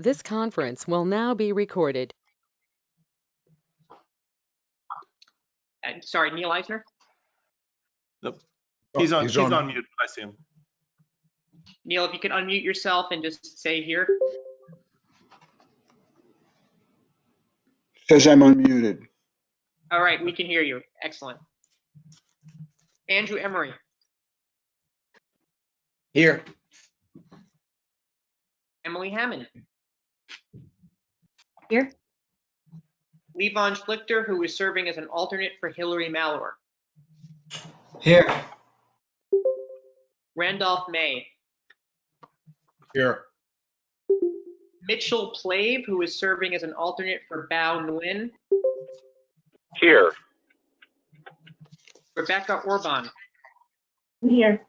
This conference will now be recorded. Sorry, Neil Eisner? Nope. He's on mute. I see him. Neil, if you could unmute yourself and just say here. Says I'm unmuted. All right, we can hear you. Excellent. Andrew Emery. Here. Emily Hammond. Here. Levon Schlichter, who is serving as an alternate for Hillary Mallour. Here. Randolph May. Here. Mitchell Plave, who is serving as an alternate for Bao Nguyen. Here. Rebecca Orban. Here.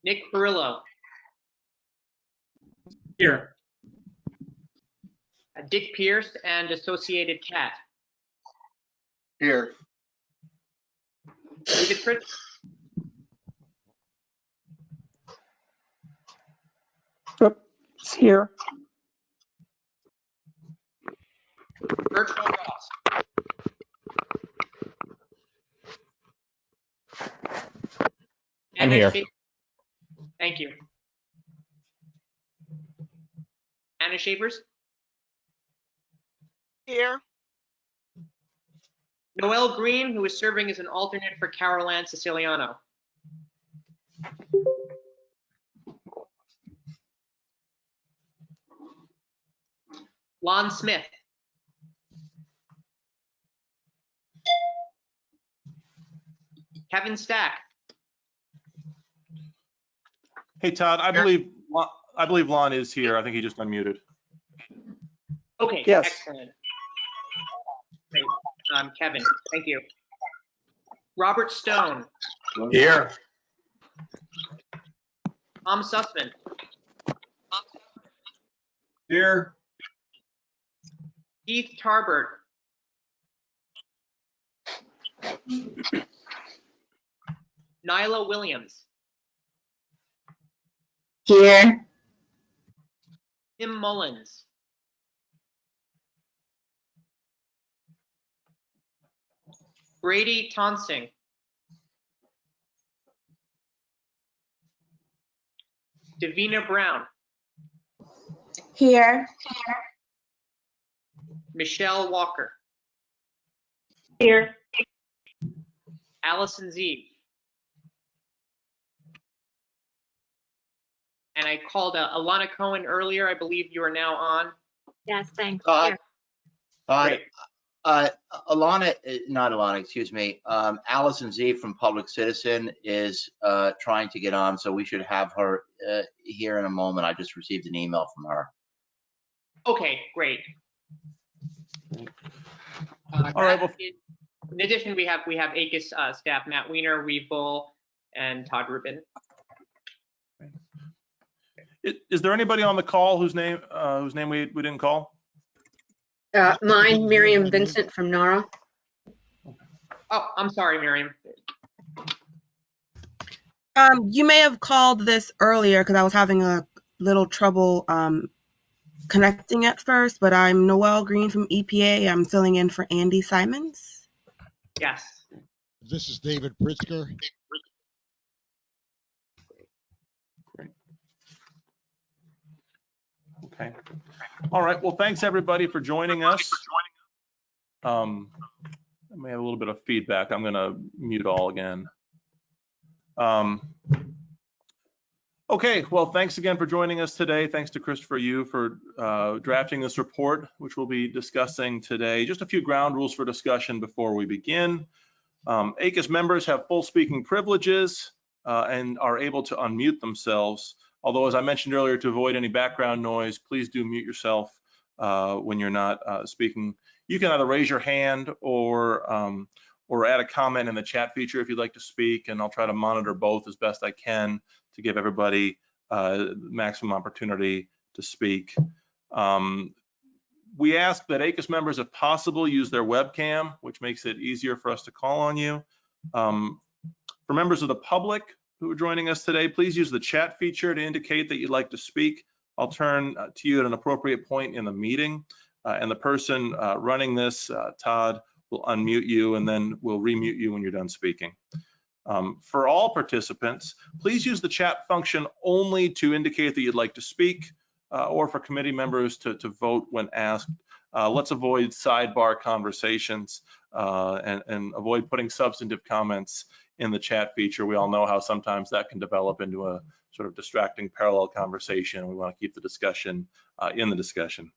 Nick Perillo. Here. Dick Pierce and Associated Cat. Here. David Fritz. It's here. Bertrand Ross. I'm here. Thank you. Anna Shavers. Here. Noelle Green, who is serving as an alternate for Carol Ann Siciliano. Lon Smith. Kevin Stack. Hey, Todd, I believe Lon is here. I think he just unmuted. Okay, Yes. excellent. Great. Kevin, thank you. Robert Stone. Here. Tom Sussman. Here. Keith Tarbert. Nyla Williams. Here. Tim Mullins. Brady Tonsing. Davina Brown. Here. Michelle Walker. Here. Allison Zeeb. And I called Alana Cohen earlier. I believe you are now on. Yes, thanks. Todd. Great. Allison Z from Public Citizen is trying to get on, so we should have her here in a moment. I just received an email from her. Okay, great. All right. Well, in addition, we have ACUS staff Matt Weiner, Reeve Bull, and Todd Rubin. is there anybody on the call whose name we didn't call? Mine, Miriam Vincent from NARA. Oh, I'm sorry, Miriam. You may have called this earlier because I was having a little trouble connecting at first, but I'm Noelle Green from EPA. I'm filling in for Andy Simons. Yes. This is David Pritzker. Great. Okay. All right. Well, thanks everybody for joining us. I may have a little bit of feedback. I'm going to mute all again. Okay. Well, thanks again for joining us today. Thanks to Christopher Yu for drafting this report, which we'll be discussing today. Just a few ground rules for discussion before we begin. ACUS members have full speaking privileges and are able to unmute themselves. Although, as I mentioned earlier, to avoid any background noise, please do mute yourself when you're not speaking. You can either raise your hand or add a comment in the chat feature if you'd like to speak, and I'll try to monitor both as best I can to give everybody maximum opportunity to speak. We ask that ACUS members, if possible, use their webcam, which makes it easier for us to call on you. For members of the public who are joining us today, please use the chat feature to indicate that you'd like to speak. I'll turn to you at an appropriate point in the meeting, and the person running this, Todd, will unmute you, and then we'll remute you when you're done speaking. For all participants, please use the chat function only to indicate that you'd like to speak, or for committee members to vote when asked. Let's avoid sidebar conversations and avoid putting substantive comments in the chat feature. We all know how sometimes that can develop into a sort of distracting parallel conversation. We want to keep the discussion in the discussion.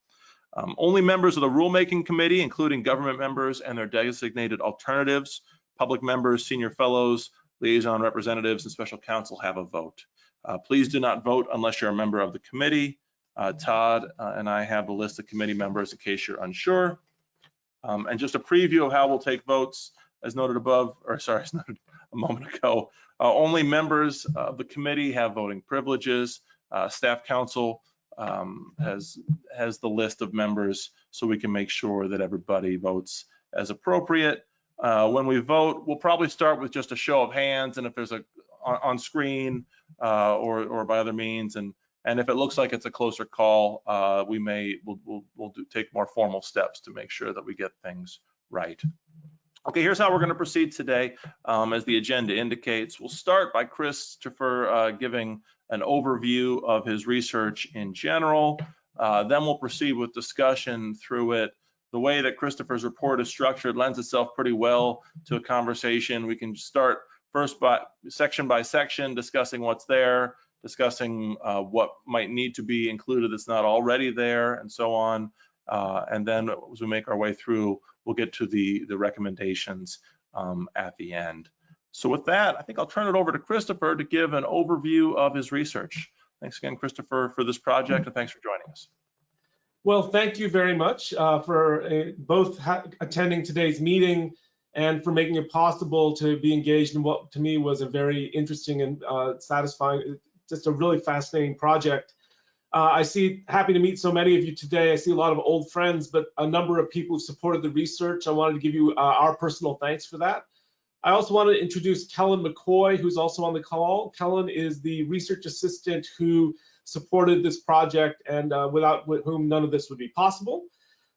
Only members of the Rulemaking Committee, including government members and their designated alternatives, public members, senior fellows, liaison representatives, and special counsel have a vote. Please do not vote unless you're a member of the committee. Todd and I have a list of committee members in case you're unsure. And just a preview of how we'll take votes, as noted above, or sorry, as noted a moment ago, only members of the committee have voting privileges. Staff counsel has the list of members so we can make sure that everybody votes as appropriate. When we vote, we'll probably start with just a show of hands, and if there's on screen or by other means, and if it looks like it's a closer call, we'll take more formal steps to make sure that we get things right. Okay, here's how we're going to proceed today. As the agenda indicates, we'll start by Christopher giving an overview of his research in general. Then we'll proceed with discussion through it. The way that Christopher's report is structured lends itself pretty well to a conversation. We can start first by section, discussing what's there, discussing what might need to be included that's not already there, and so on. And then as we make our way through, we'll get to the recommendations at the end. So with that, I think I'll turn it over to Christopher to give an overview of his research. Thanks again, Christopher, for this project, and thanks for joining us. Well, thank you very much for both attending today's meeting and for making it possible to be engaged in what to me was a very interesting and satisfying, just a really fascinating project. Happy to meet so many of you today. I see a lot of old friends, but a number of people who supported the research. I wanted to give you our personal thanks for that. I also wanted to introduce Kellen McCoy, who's also on the call. Kellen is the research assistant who supported this project and without whom none of this would be possible.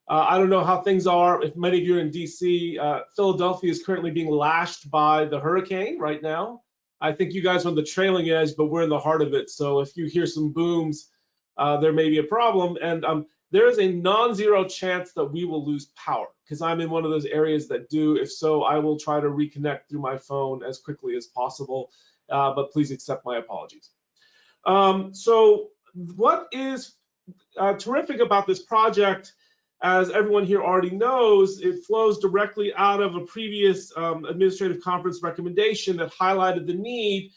I don't know how things are. If many of you are in DC, Philadelphia is currently being lashed by the hurricane right now. I think you guys are on the trailing edge, but we're in the heart of it. So if you hear some booms, there may be a problem. And there is a non-zero chance that we will lose power because I'm in one of those areas that do. If so, I will try to reconnect through my phone as quickly as possible, but please accept my apologies. So what is terrific about this project, as everyone here already knows, it flows directly out of a previous administrative conference recommendation that highlighted the need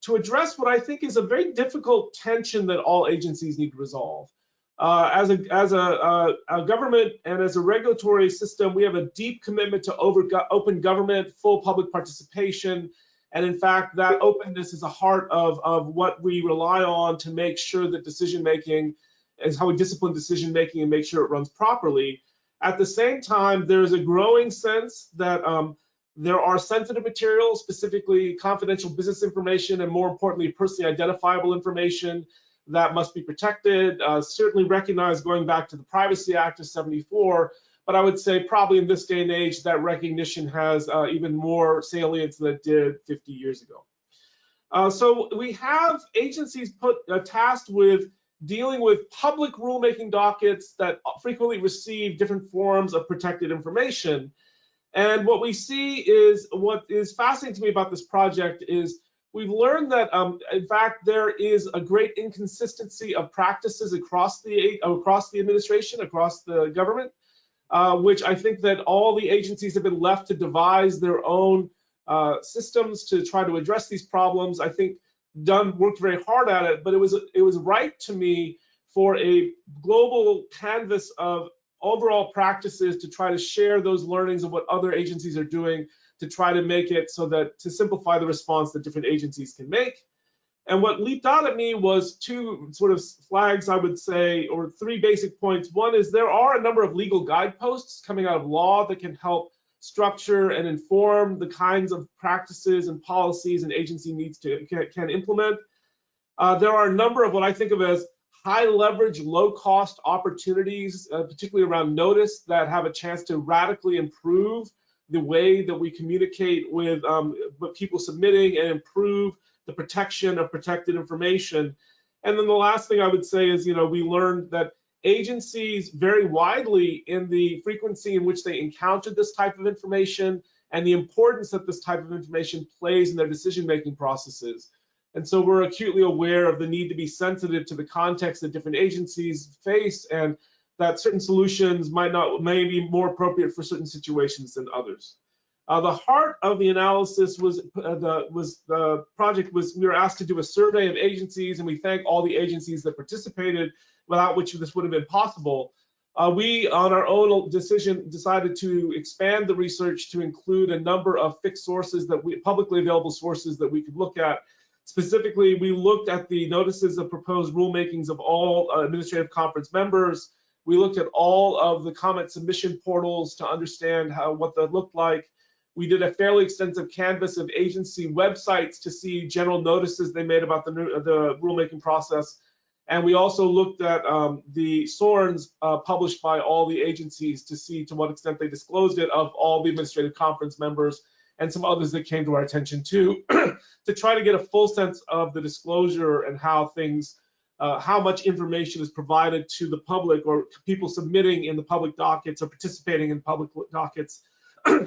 to address what I think is a very difficult tension that all agencies need to resolve. As a government and as a regulatory system, we have a deep commitment to open government, full public participation, and in fact, that openness is a heart of what we rely on to make sure that decision-making is how we discipline decision-making and make sure it runs properly. At the same time, there's a growing sense that there are sensitive materials, specifically confidential business information, and more importantly, personally identifiable information that must be protected. Certainly recognized going back to the Privacy Act of '74, but I would say probably in this day and age, that recognition has even more salience than it did 50 years ago. So we have agencies tasked with dealing with public rulemaking dockets that frequently receive different forms of protected information. And what we see is, what is fascinating to me about this project is we've learned that, in fact, there is a great inconsistency of practices across the administration, across the government, which I think that all the agencies have been left to devise their own systems to try to address these problems. I think worked very hard at it, but it was right to me for a global canvas of overall practices to try to share those learnings of what other agencies are doing to try to make it so that to simplify the response that different agencies can make. And what leaped out at me was two sort of flags, I would say, or three basic points. One is there are a number of legal guideposts coming out of law that can help structure and inform the kinds of practices and policies an agency needs to can implement. There are a number of what I think of as high leverage, low cost opportunities, particularly around notice, that have a chance to radically improve the way that we communicate with people submitting and improve the protection of protected information. And then the last thing I would say is, we learned that agencies vary widely in the frequency in which they encounter this type of information and the importance that this type of information plays in their decision-making processes. And so we're acutely aware of the need to be sensitive to the context that different agencies face, and that certain solutions may be more appropriate for certain situations than others. The heart of the analysis was the project was we were asked to do a survey of agencies, and we thank all the agencies that participated, without which this would have been possible. We, on our own decision, decided to expand the research to include a number of fixed sources publicly available sources that we could look at. Specifically, we looked at the notices of proposed rulemakings of all administrative conference members. We looked at all of the comment submission portals to understand what that looked like. We did a fairly extensive canvas of agency websites to see general notices they made about the rulemaking process. And we also looked at the SORNs published by all the agencies to see to what extent they disclosed it of all the administrative conference members, and some others that came to our attention too, to try to get a full sense of the disclosure and how much information is provided to the public or people submitting in the public dockets or participating in public dockets,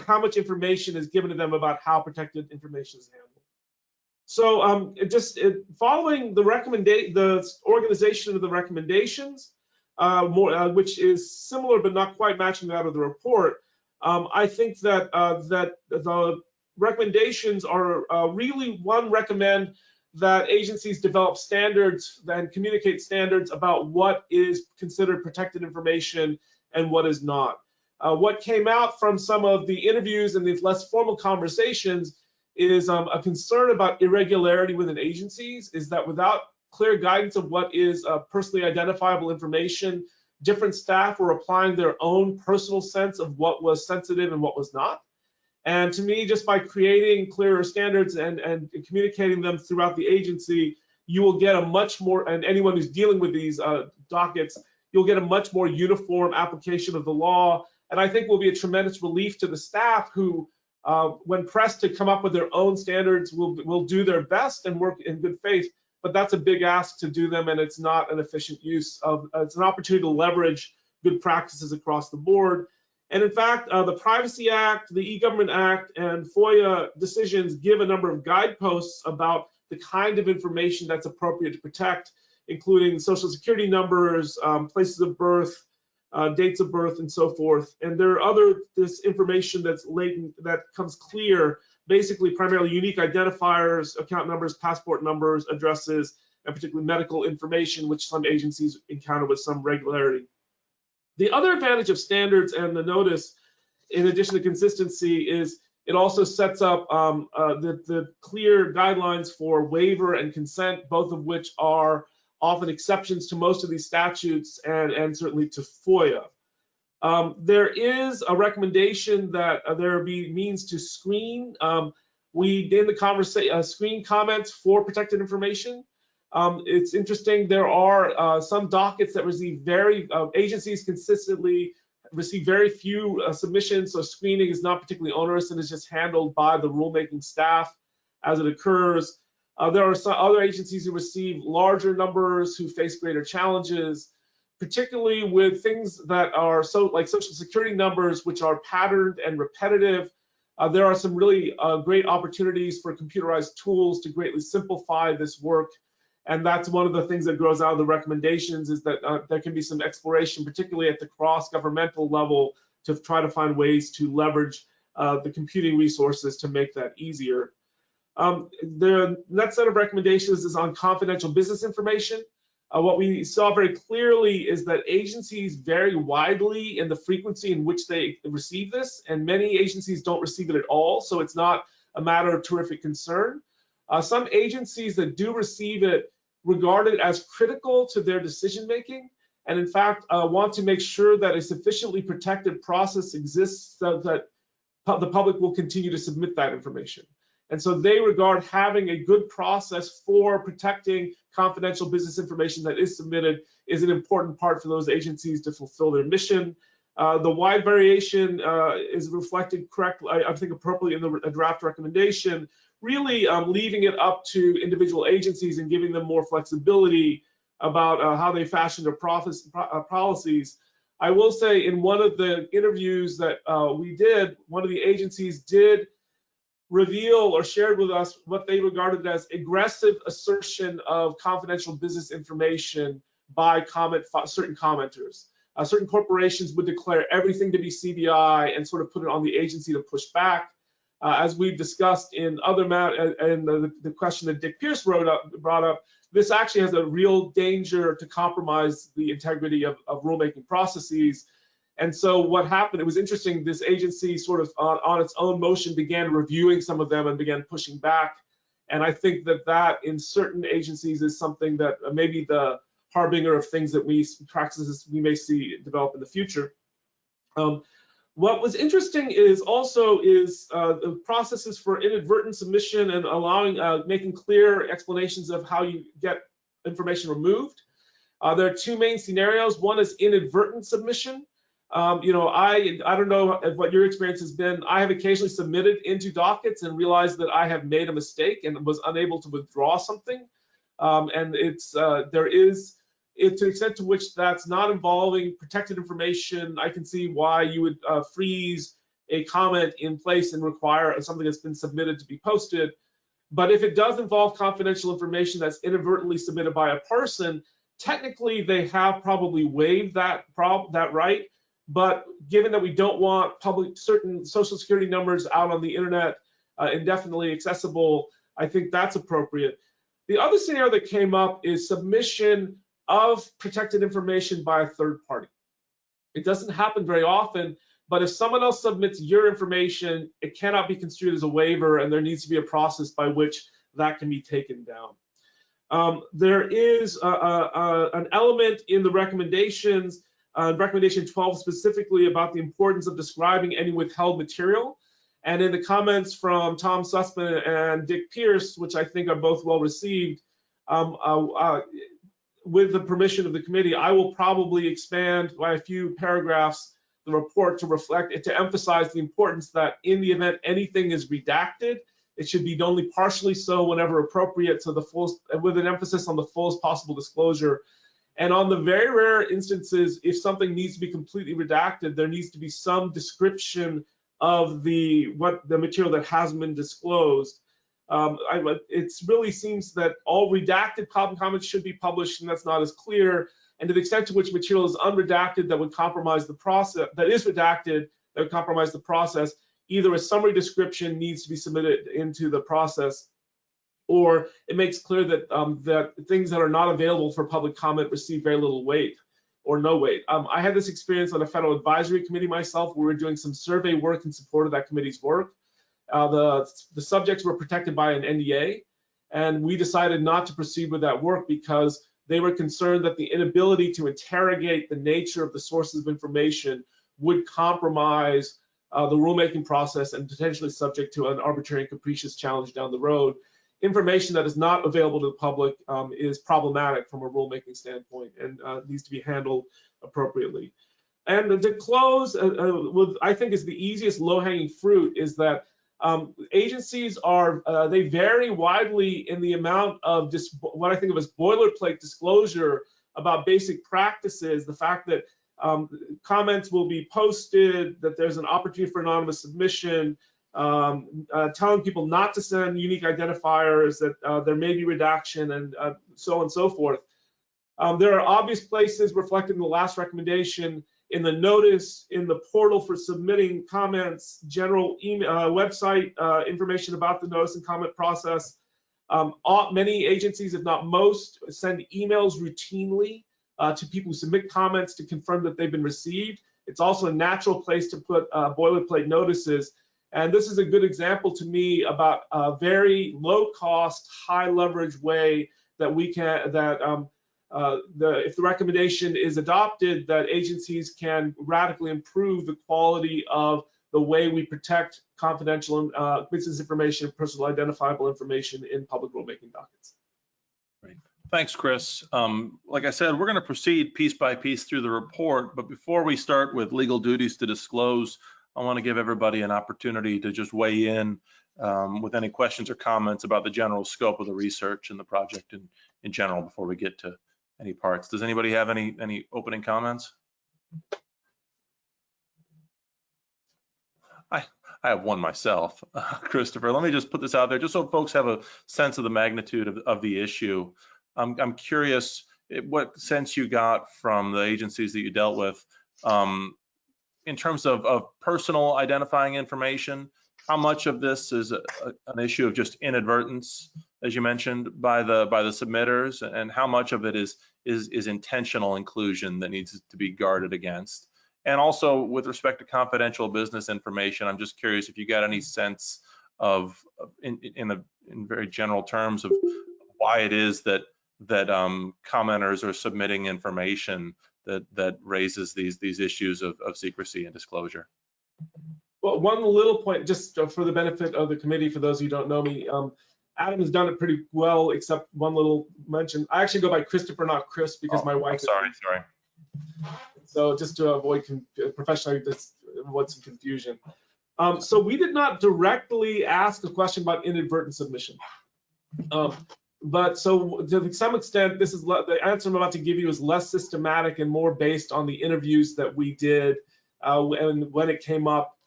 how much information is given to them about how protected information is handled. So following the organization of the recommendations, which is similar but not quite matching that of the report, I think that the recommendations are really, recommend that agencies develop standards and communicate standards about what is considered protected information and what is not. What came out from some of the interviews and these less formal conversations is a concern about irregularity within agencies, is that without clear guidance of what is personally identifiable information, different staff were applying their own personal sense of what was sensitive and what was not. And to me, just by creating clearer standards and communicating them throughout the agency, you will get a much more, and anyone who's dealing with these dockets, you'll get a much more uniform application of the law. And I think will be a tremendous relief to the staff who, when pressed to come up with their own standards, will do their best and work in good faith. But that's a big ask to do them, and it's not an efficient use of, it's an opportunity to leverage good practices across the board. And in fact, the Privacy Act, the E-Government Act, and FOIA decisions give a number of guideposts about the kind of information that's appropriate to protect, including social security numbers, places of birth, dates of birth, and so forth. And there are this information that's latent, that comes clear, basically primarily unique identifiers, account numbers, passport numbers, addresses, and particularly medical information, which some agencies encounter with some regularity. The other advantage of standards and the notice, in addition to consistency, is it also sets up the clear guidelines for waiver and consent, both of which are often exceptions to most of these statutes and certainly to FOIA. There is a recommendation that there be means to screen. We in the conversation screen comments for protected information. It's interesting, there are some dockets that receive agencies consistently receive very few submissions, so screening is not particularly onerous and is just handled by the rulemaking staff as it occurs. There are some other agencies who receive larger numbers, who face greater challenges, particularly with things that are like social security numbers, which are patterned and repetitive. There are some really great opportunities for computerized tools to greatly simplify this work. And that's one of the things that grows out of the recommendations, is that there can be some exploration, particularly at the cross-governmental level, to try to find ways to leverage the computing resources to make that easier. The next set of recommendations is on confidential business information. What we saw very clearly is that agencies vary widely in the frequency in which they receive this, and many agencies don't receive it at all, so it's not a matter of terrific concern. Some agencies that do receive it regard it as critical to their decision making, and in fact want to make sure that a sufficiently protected process exists so that the public will continue to submit that information. And so they regard having a good process for protecting confidential business information that is submitted is an important part for those agencies to fulfill their mission. The wide variation is reflected correctly, I think appropriately in the draft recommendation, really leaving it up to individual agencies and giving them more flexibility about how they fashion their policies. I will say in one of the interviews that we did, one of the agencies did reveal or shared with us what they regarded as aggressive assertion of confidential business information by certain commenters. Certain corporations would declare everything to be CBI and sort of put it on the agency to push back. As we've discussed in other matters, and the question that Dick Pierce brought up, this actually has a real danger to compromise the integrity of rulemaking processes. And so what happened, it was interesting, this agency sort of on its own motion began reviewing some of them and began pushing back. And I think that in certain agencies is something that maybe the harbinger of things that practices we may see develop in the future. What was interesting is also the processes for inadvertent submission and allowing, making clear explanations of how you get information removed. There are two main scenarios. One is inadvertent submission. I don't know what your experience has been. I have occasionally submitted into dockets and realized that I have made a mistake and was unable to withdraw something. And there is, to the extent to which that's not involving protected information, I can see why you would freeze a comment in place and require something that's been submitted to be posted. But if it does involve confidential information that's inadvertently submitted by a person, technically they have probably waived that right. But given that we don't want certain social security numbers out on the internet indefinitely accessible, I think that's appropriate. The other scenario that came up is submission of protected information by a third party. It doesn't happen very often, but if someone else submits your information, it cannot be construed as a waiver, and there needs to be a process by which that can be taken down. There is an element in the recommendations, recommendation 12 specifically, about the importance of describing any withheld material. And in the comments from Tom Sussman and Dick Pierce, which I think are both well received, with the permission of the committee, I will probably expand by a few paragraphs the report to emphasize the importance that in the event anything is redacted, it should be only partially so whenever appropriate, so with an emphasis on the fullest possible disclosure. And on the very rare instances, if something needs to be completely redacted, there needs to be some description of the material that has been disclosed. It really seems that all redacted comments should be published, and that's not as clear. And to the extent to which material is unredacted that would compromise the process, that is redacted that would compromise the process, either a summary description needs to be submitted into the process, or it makes clear that that things that are not available for public comment receive very little weight or no weight. I had this experience on a federal advisory committee myself. We were doing some survey work in support of that committee's work. The subjects were protected by an NDA, and we decided not to proceed with that work because they were concerned that the inability to interrogate the nature of the sources of information would compromise the rulemaking process and potentially subject to an arbitrary and capricious challenge down the road. Information that is not available to the public is problematic from a rulemaking standpoint and needs to be handled appropriately. And to close, I think is the easiest low-hanging fruit is that agencies they vary widely in the amount of what I think of as boilerplate disclosure about basic practices. The fact that comments will be posted, that there's an opportunity for anonymous submission, telling people not to send unique identifiers, that there may be redaction, and so on and so forth. There are obvious places reflected in the last recommendation, in the notice, in the portal for submitting comments, general email, website information about the notice and comment process. Many agencies, if not most, send emails routinely to people who submit comments to confirm that they've been received. It's also a natural place to put boilerplate notices. And this is a good example to me about a very low cost, high leverage way that we can, if the recommendation is adopted, that agencies can radically improve the quality of the the way we protect confidential business information, personal identifiable information in public rulemaking dockets. Great. Thanks, Chris. Like I said, we're going to proceed piece by piece through the report, but before we start with legal duties to disclose, I want to give everybody an opportunity to just weigh in with any questions or comments about the general scope of the research and the project in general before we get to any parts. Does anybody have any opening comments? I have one myself, Christopher. Let me just put this out there just so folks have a sense of the magnitude of the issue. I'm curious what sense you got from the agencies that you dealt with in terms of personal identifying information. How much of this is an issue of just inadvertence, as you mentioned, by the submitters, and how much of it is intentional inclusion that needs to be guarded against? And also with respect to confidential business information, I'm just curious if you got any sense of, in very general terms, of why it is that commenters are submitting information that raises these issues of secrecy and disclosure. Well, one little point, just for the benefit of the committee, for those who don't know me, Adam has done it pretty well, except one little mention. I actually go by Christopher, not Chris, because my wife. Sorry. So just to avoid professionally, avoid some confusion. So we did not directly ask a question about inadvertent submission. But so to some extent, this is the answer I'm about to give you is less systematic and more based on the interviews that we did and when it came up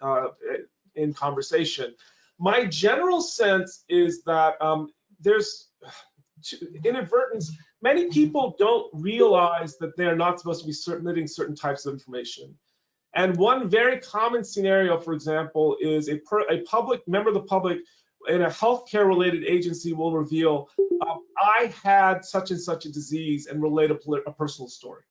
in conversation. My general sense is that there's inadvertence. Many people don't realize that they're not supposed to be submitting certain types of information. And one very common scenario, for example, is a public member of the public in a healthcare related agency will reveal, I had such and such a disease, and relate a personal story.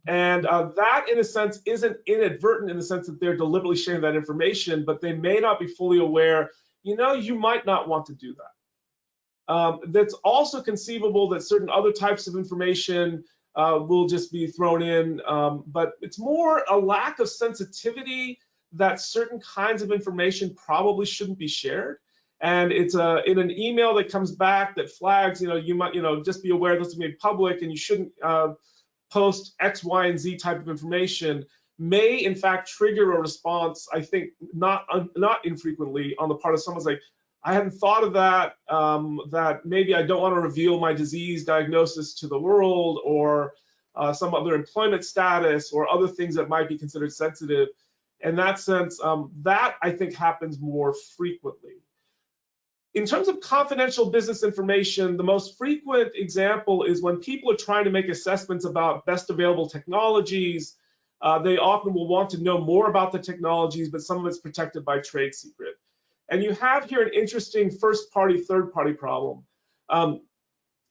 And that, in a sense, isn't inadvertent in the sense that they're deliberately sharing that information, but they may not be fully aware, you might not want to do that. That's also conceivable that certain other types of information will just be thrown in, but it's more a lack of sensitivity that certain kinds of information probably shouldn't be shared. And it's in an email that comes back that flags, you might, just be aware this is made public and you shouldn't post X, Y, and Z type of information, may in fact trigger a response, I think not infrequently, on the part of someone's like, I hadn't thought of that, that maybe I don't want to reveal my disease diagnosis to the world, or some other employment status, or other things that might be considered sensitive. In that sense, that I think happens more frequently. In terms of confidential business information, the most frequent example is when people are trying to make assessments about best available technologies. They often will want to know more about the technologies, but some of it's protected by trade secret. And you have here an interesting first party, third party problem.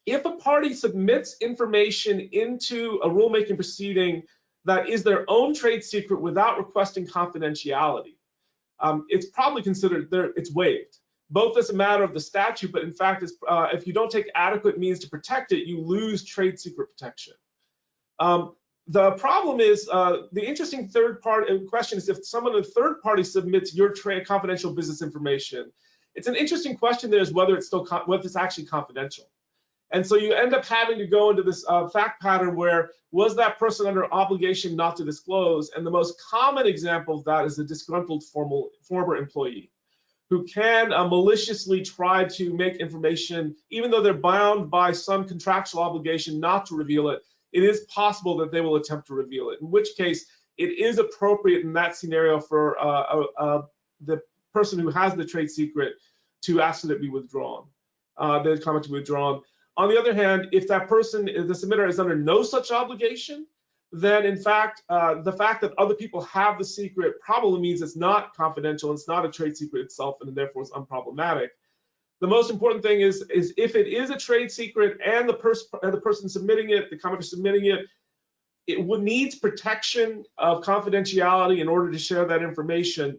If a party submits information into a rulemaking proceeding that is their own trade secret without requesting confidentiality, it's probably considered it's waived. Both as a matter of the statute, but in fact, if you don't take adequate means to protect it, you lose trade secret protection. The problem is, the interesting third party question is if someone in a third party submits your confidential business information, it's an interesting question there is whether it's actually confidential. And so you end up having to go into this fact pattern where, was that person under obligation not to disclose? And the most common example of that is a disgruntled former employee who can maliciously try to make information, even though they're bound by some contractual obligation not to reveal it, it is possible that they will attempt to reveal it, in which case it is appropriate in that scenario for the person who has the trade secret to ask that it be withdrawn, the comment to be withdrawn. On the other hand, if that person, the submitter, is under no such obligation, then in fact, the fact that other people have the secret probably means it's not confidential, it's not a trade secret itself, and therefore it's unproblematic. The most important thing is if it is a trade secret and the person submitting it, the commenter submitting it, it needs protection of confidentiality in order to share that information.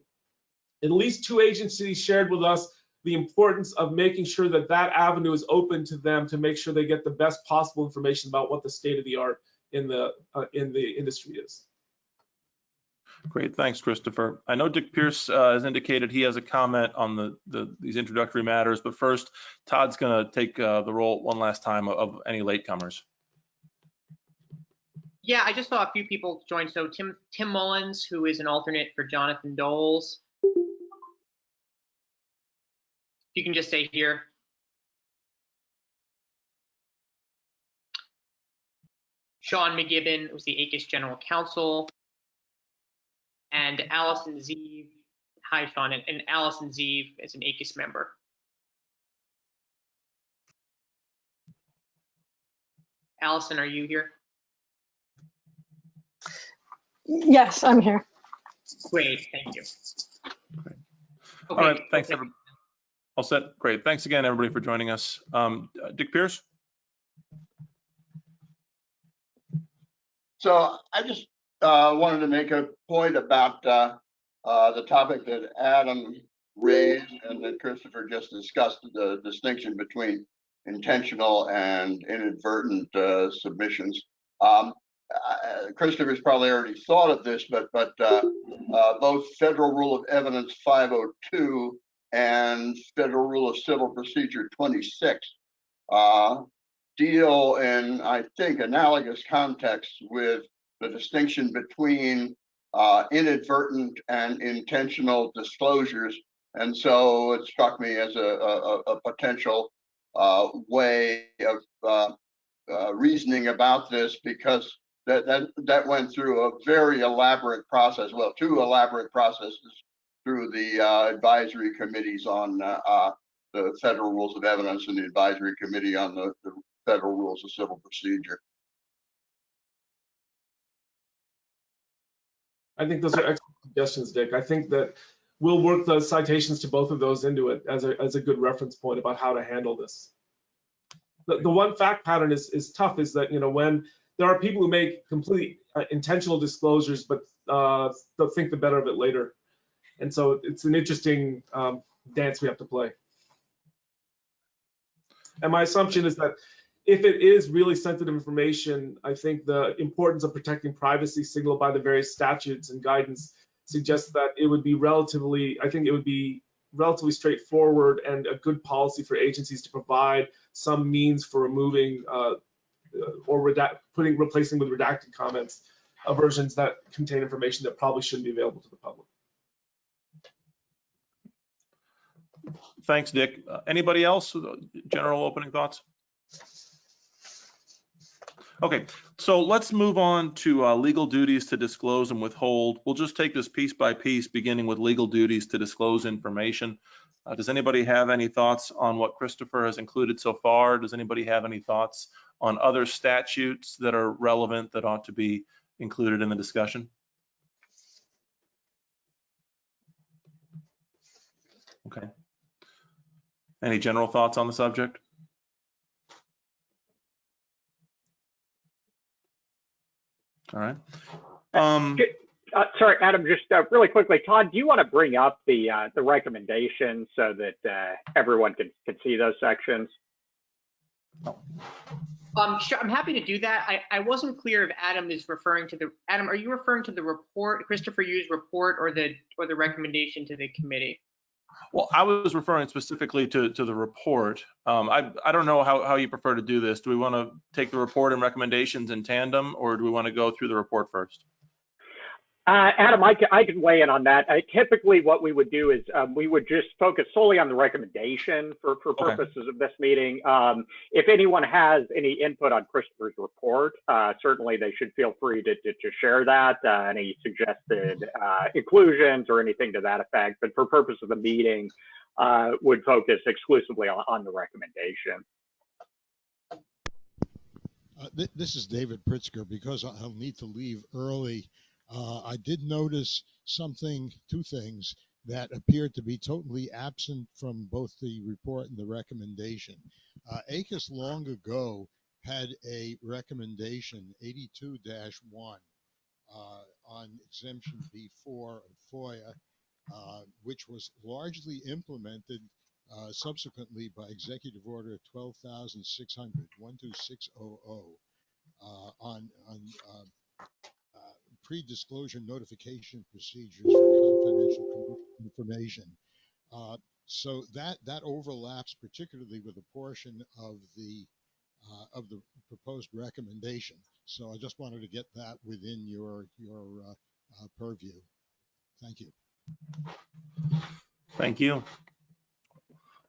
At least 2 agencies shared with us the importance of making sure that that avenue is open to them to make sure they get the best possible information about what the state of the art in the industry is. Great, thanks, Christopher. I know Dick Pierce has indicated he has a comment on these introductory matters, but first, Todd's going to take the role one last time of any latecomers. Yeah, I just saw a few people join. So Tim Mullins, who is an alternate for Jonathan Doles. You can just stay here. Sean McGibbon was the ACUS General Counsel. And Allison Zeev. Hi, Sean. And Allison Zeev is an ACUS member. Allison, are you here? Yes, I'm here. Great, thank you. Great. Okay. All right, thanks, everybody. All set. Great. Thanks again, everybody, for joining us. Dick Pierce? So I just wanted to make a point about the topic that Adam raised and that Christopher just discussed, the distinction between intentional and inadvertent submissions. Christopher's probably already thought of this, but both Federal Rule of Evidence 502 and Federal Rule of Civil Procedure 26 deal in, I think, analogous contexts with the distinction between inadvertent and intentional disclosures. And so it struck me as a potential way of reasoning about this, because that went through a very elaborate process, well, 2 elaborate processes through the advisory committees on the Federal Rules of Evidence and the Advisory Committee on the Federal Rules of Civil Procedure. I think those are excellent suggestions, Dick. I think that we'll work the citations to both of those into it as a good reference point about how to handle this. The one fact pattern is tough, is that, you know, when there are people who make complete intentional disclosures, but they'll think the better of it later. And so it's an interesting dance we have to play. And my assumption is that if it is really sensitive information, I think the importance of protecting privacy signaled by the various statutes and guidance suggests that it would be relatively straightforward and a good policy for agencies to provide some means for removing or replacing with redacted comments versions that contain information that probably shouldn't be available to the public. Thanks, Dick. Anybody else? General opening thoughts? Okay, so let's move on to legal duties to disclose and withhold. We'll just take this piece by piece, beginning with legal duties to disclose information. Does anybody have any thoughts on what Christopher has included so far? Does anybody have any thoughts on other statutes that are relevant that ought to be included in the discussion? Okay. Any general thoughts on the subject? All right. Sorry, Adam, just really quickly, Todd, do you want to bring up the recommendations so that everyone can see those sections? Sure, I'm happy to do that. I wasn't clear if Adam is referring to the, Adam, are you referring to the report, Christopher Yu's report, or the recommendation to the committee? Well, I was referring specifically to the report. I don't know how you prefer to do this. Do we want to take the report and recommendations in tandem, or do we want to go through the report first? Adam, I can weigh in on that. Typically, what we would do is we would just focus solely on the recommendation for purposes of this meeting. If anyone has any input on Christopher's report, certainly they should feel free to share that, any suggested inclusions or anything to that effect. But for purpose of the meeting, would focus exclusively on the recommendation. This is David Pritzker. Because I'll need to leave early, I did notice two things that appeared to be totally absent from both the report and the recommendation. ACUS long ago had a recommendation, 82-1, on exemption B4 of FOIA, which was largely implemented subsequently by Executive Order 12,600, 12600, on pre-disclosure notification procedures for confidential information. So that overlaps particularly with a portion of the proposed recommendation. So I just wanted to get that within your purview. Thank you. Thank you.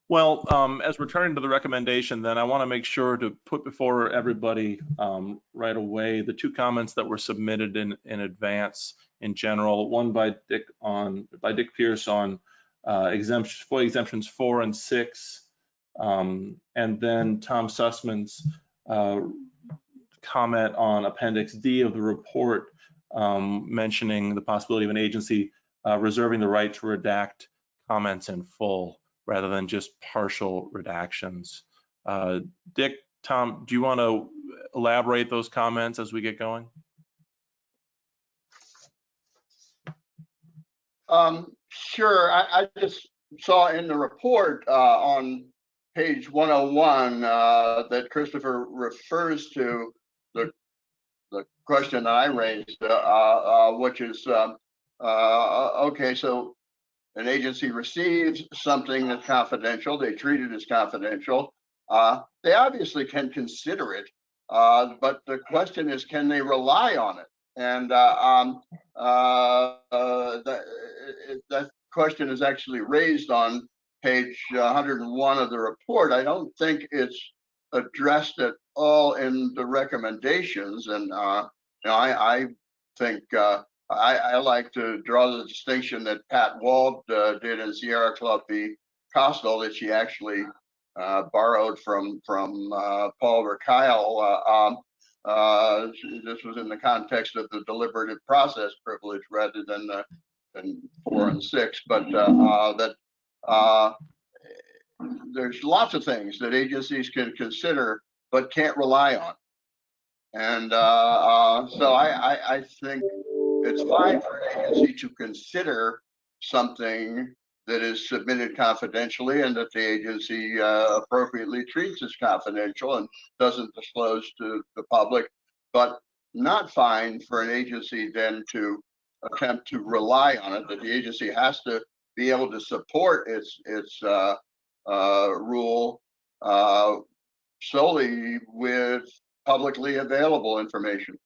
Well, as we're turning to the recommendation, then I want to make sure to put before everybody right away the two comments that were submitted in advance in general. One by Dick Pierce on FOIA exemptions 4 and 6, and then Tom Sussman's comment on Appendix D of the report, mentioning the possibility of an agency reserving the right to redact comments in full rather than just partial redactions. Dick, Tom, do you want to elaborate those comments as we get going? Sure. I just saw in the report on page 101 that Christopher refers to the question that I raised, which is, okay, so an agency receives something that's confidential, they treat it as confidential. They obviously can consider it, but the question is, can they rely on it? And that question is actually raised on page 101 of the report. I don't think it's addressed at all in the recommendations. And you know, I think I like to draw the distinction that Pat Wald did in Sierra Club v. Coastal, that she actually borrowed from Paul Verkyle. This was in the context of the deliberative process privilege rather than 4 and 6, but that there's lots of things that agencies can consider but can't rely on. And so I think it's fine for an agency to consider something that is submitted confidentially and that the agency appropriately treats as confidential and doesn't disclose to the public, but not fine for an agency then to attempt to rely on it, that the agency has to be able to support its rule solely with publicly available information.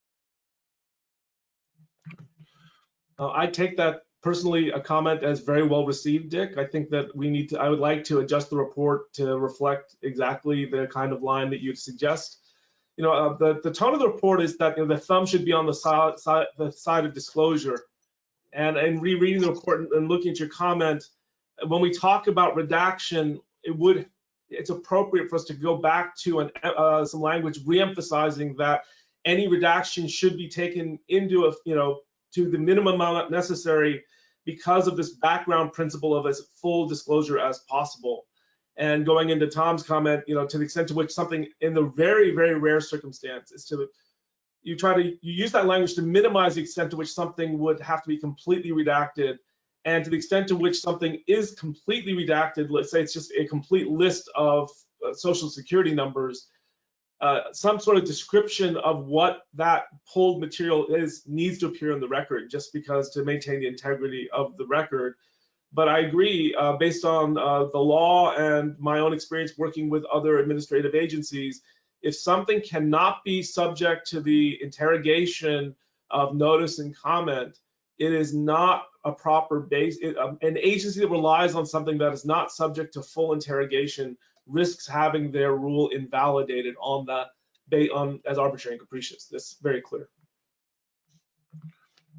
I take that personally, a comment as very well received, Dick. I think that I would like to adjust the report to reflect exactly the kind of line that you'd suggest. You know, the tone of the report is that, you know, the thumb should be on the side of disclosure. And in rereading the report and looking at your comment, when we talk about redaction, it's appropriate for us to go back to some language re-emphasizing that any redaction should be taken into to the minimum amount necessary because of this background principle of as full disclosure as possible. And going into Tom's comment, you know, to the extent to which something in the very, very rare circumstance is you use that language to minimize the extent to which something would have to be completely redacted. And to the extent to which something is completely redacted, let's say it's just a complete list of social security numbers, some sort of description of what that pulled material is needs to appear in the record, just because to maintain the integrity of the record. But I agree, based on the law and my own experience working with other administrative agencies, if something cannot be subject to the interrogation of notice and comment, it is not a proper base. An agency that relies on something that is not subject to full interrogation risks having their rule invalidated as arbitrary and capricious. That's very clear.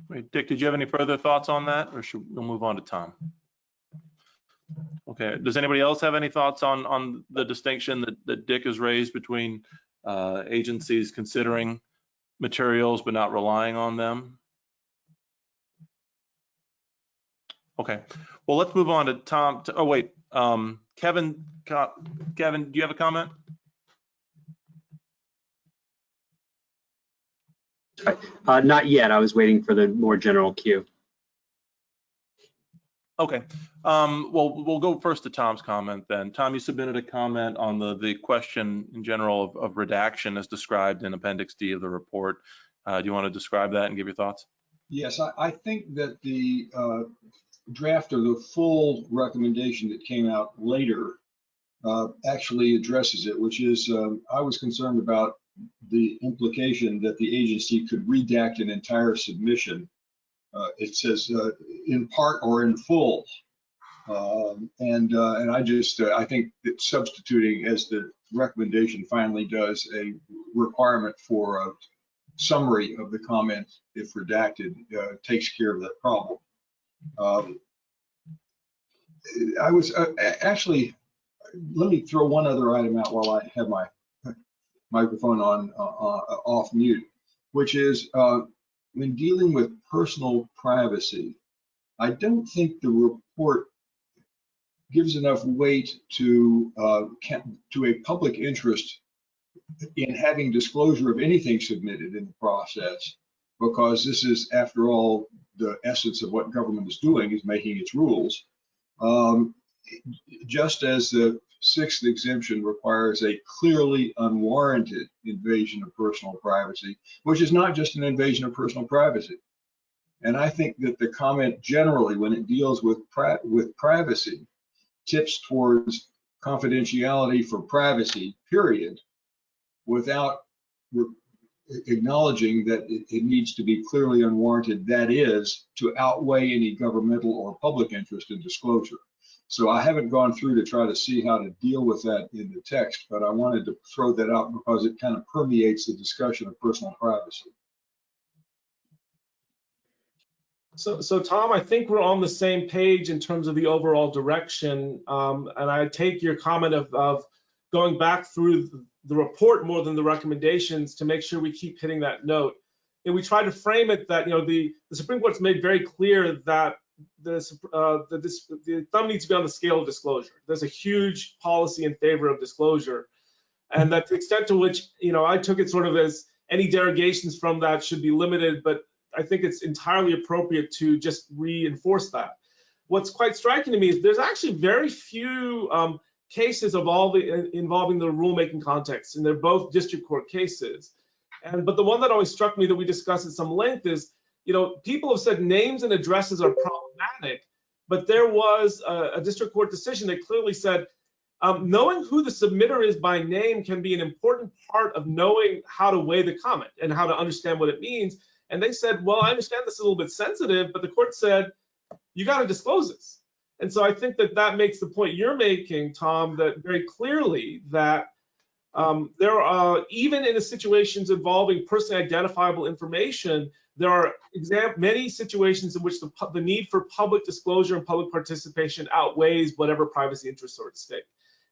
Wait, Dick, did you have any further thoughts on that, or should we move on to Tom? Okay, does anybody else have any thoughts on the distinction that Dick has raised between agencies considering materials but not relying on them? Okay, well, let's move on to Tom. Kevin, do you have a comment? Not yet. I was waiting for the more general cue. Okay, well, we'll go first to Tom's comment then. Tom, you submitted a comment on the question in general of redaction as described in Appendix D of the report. Do you want to describe that and give your thoughts? Yes, I think that the draft or the full recommendation that came out later actually addresses it, which is I was concerned about the implication that the agency could redact an entire submission. It says in part or in full. And I think that substituting, as the recommendation finally does, a requirement for a summary of the comment, if redacted, takes care of that problem. I was actually, let me throw one other item out while I have my microphone on off mute, which is when dealing with personal privacy, I don't think the report gives enough weight to a public interest in having disclosure of anything submitted in the process, because this is, after all, the essence of what government is doing, is making its rules. Just as the sixth exemption requires a clearly unwarranted invasion of personal privacy, which is not just an invasion of personal privacy. And I think that the comment generally, when it deals with privacy, tips towards confidentiality for privacy, period, without acknowledging that it needs to be clearly unwarranted, that is, to outweigh any governmental or public interest in disclosure. So I haven't gone through to try to see how to deal with that in the text, but I wanted to throw that out because it kind of permeates the discussion of personal privacy. So Tom, I think we're on the same page in terms of the overall direction. And I take your comment of going back through the report more than the recommendations to make sure we keep hitting that note. And we try to frame it that, the Supreme Court's made very clear that the thumb needs to be on the scale of disclosure. There's a huge policy in favor of disclosure. And that the extent to which, I took it sort of as any derogations from that should be limited, but I think it's entirely appropriate to just reinforce that. What's quite striking to me is there's actually very few cases involving the rulemaking context, and they're both district court cases. But the one that always struck me that we discussed at some length is, people have said names and addresses are problematic, but there was a district court decision that clearly said knowing who the submitter is by name can be an important part of knowing how to weigh the comment and how to understand what it means. And they said, well, I understand this is a little bit sensitive, but the court said, you got to disclose this. And so I think that makes the point you're making, Tom, that very clearly that there are, even in the situations involving personally identifiable information, there are many situations in which the need for public disclosure and public participation outweighs whatever privacy interests are at stake.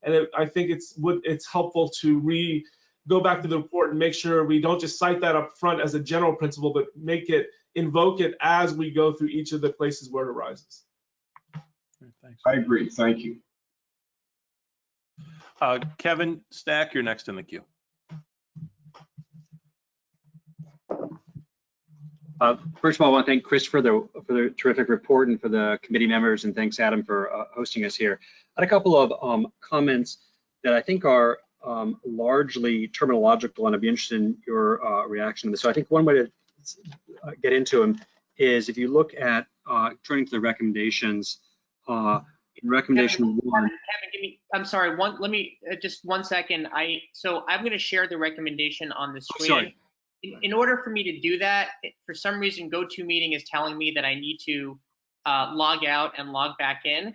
And I think it's helpful to go back to the report and make sure we don't just cite that up front as a general principle, but invoke it as we go through each of the places where it arises. Thanks. I agree. Thank you. Kevin Stack, you're next in the queue. First of all, I want to thank Chris for the terrific report and for the committee members, and thanks, Adam, for hosting us here. I had a couple of comments that I think are largely terminological, and I'd be interested in your reaction to this. So I think one way to get into them is if you look at turning to the recommendations. In recommendation one. Kevin, I'm sorry. Let me just 1 second. So I'm going to share the recommendation on the screen. Sorry. In order for me to do that, for some reason, GoToMeeting is telling me that I need to log out and log back in.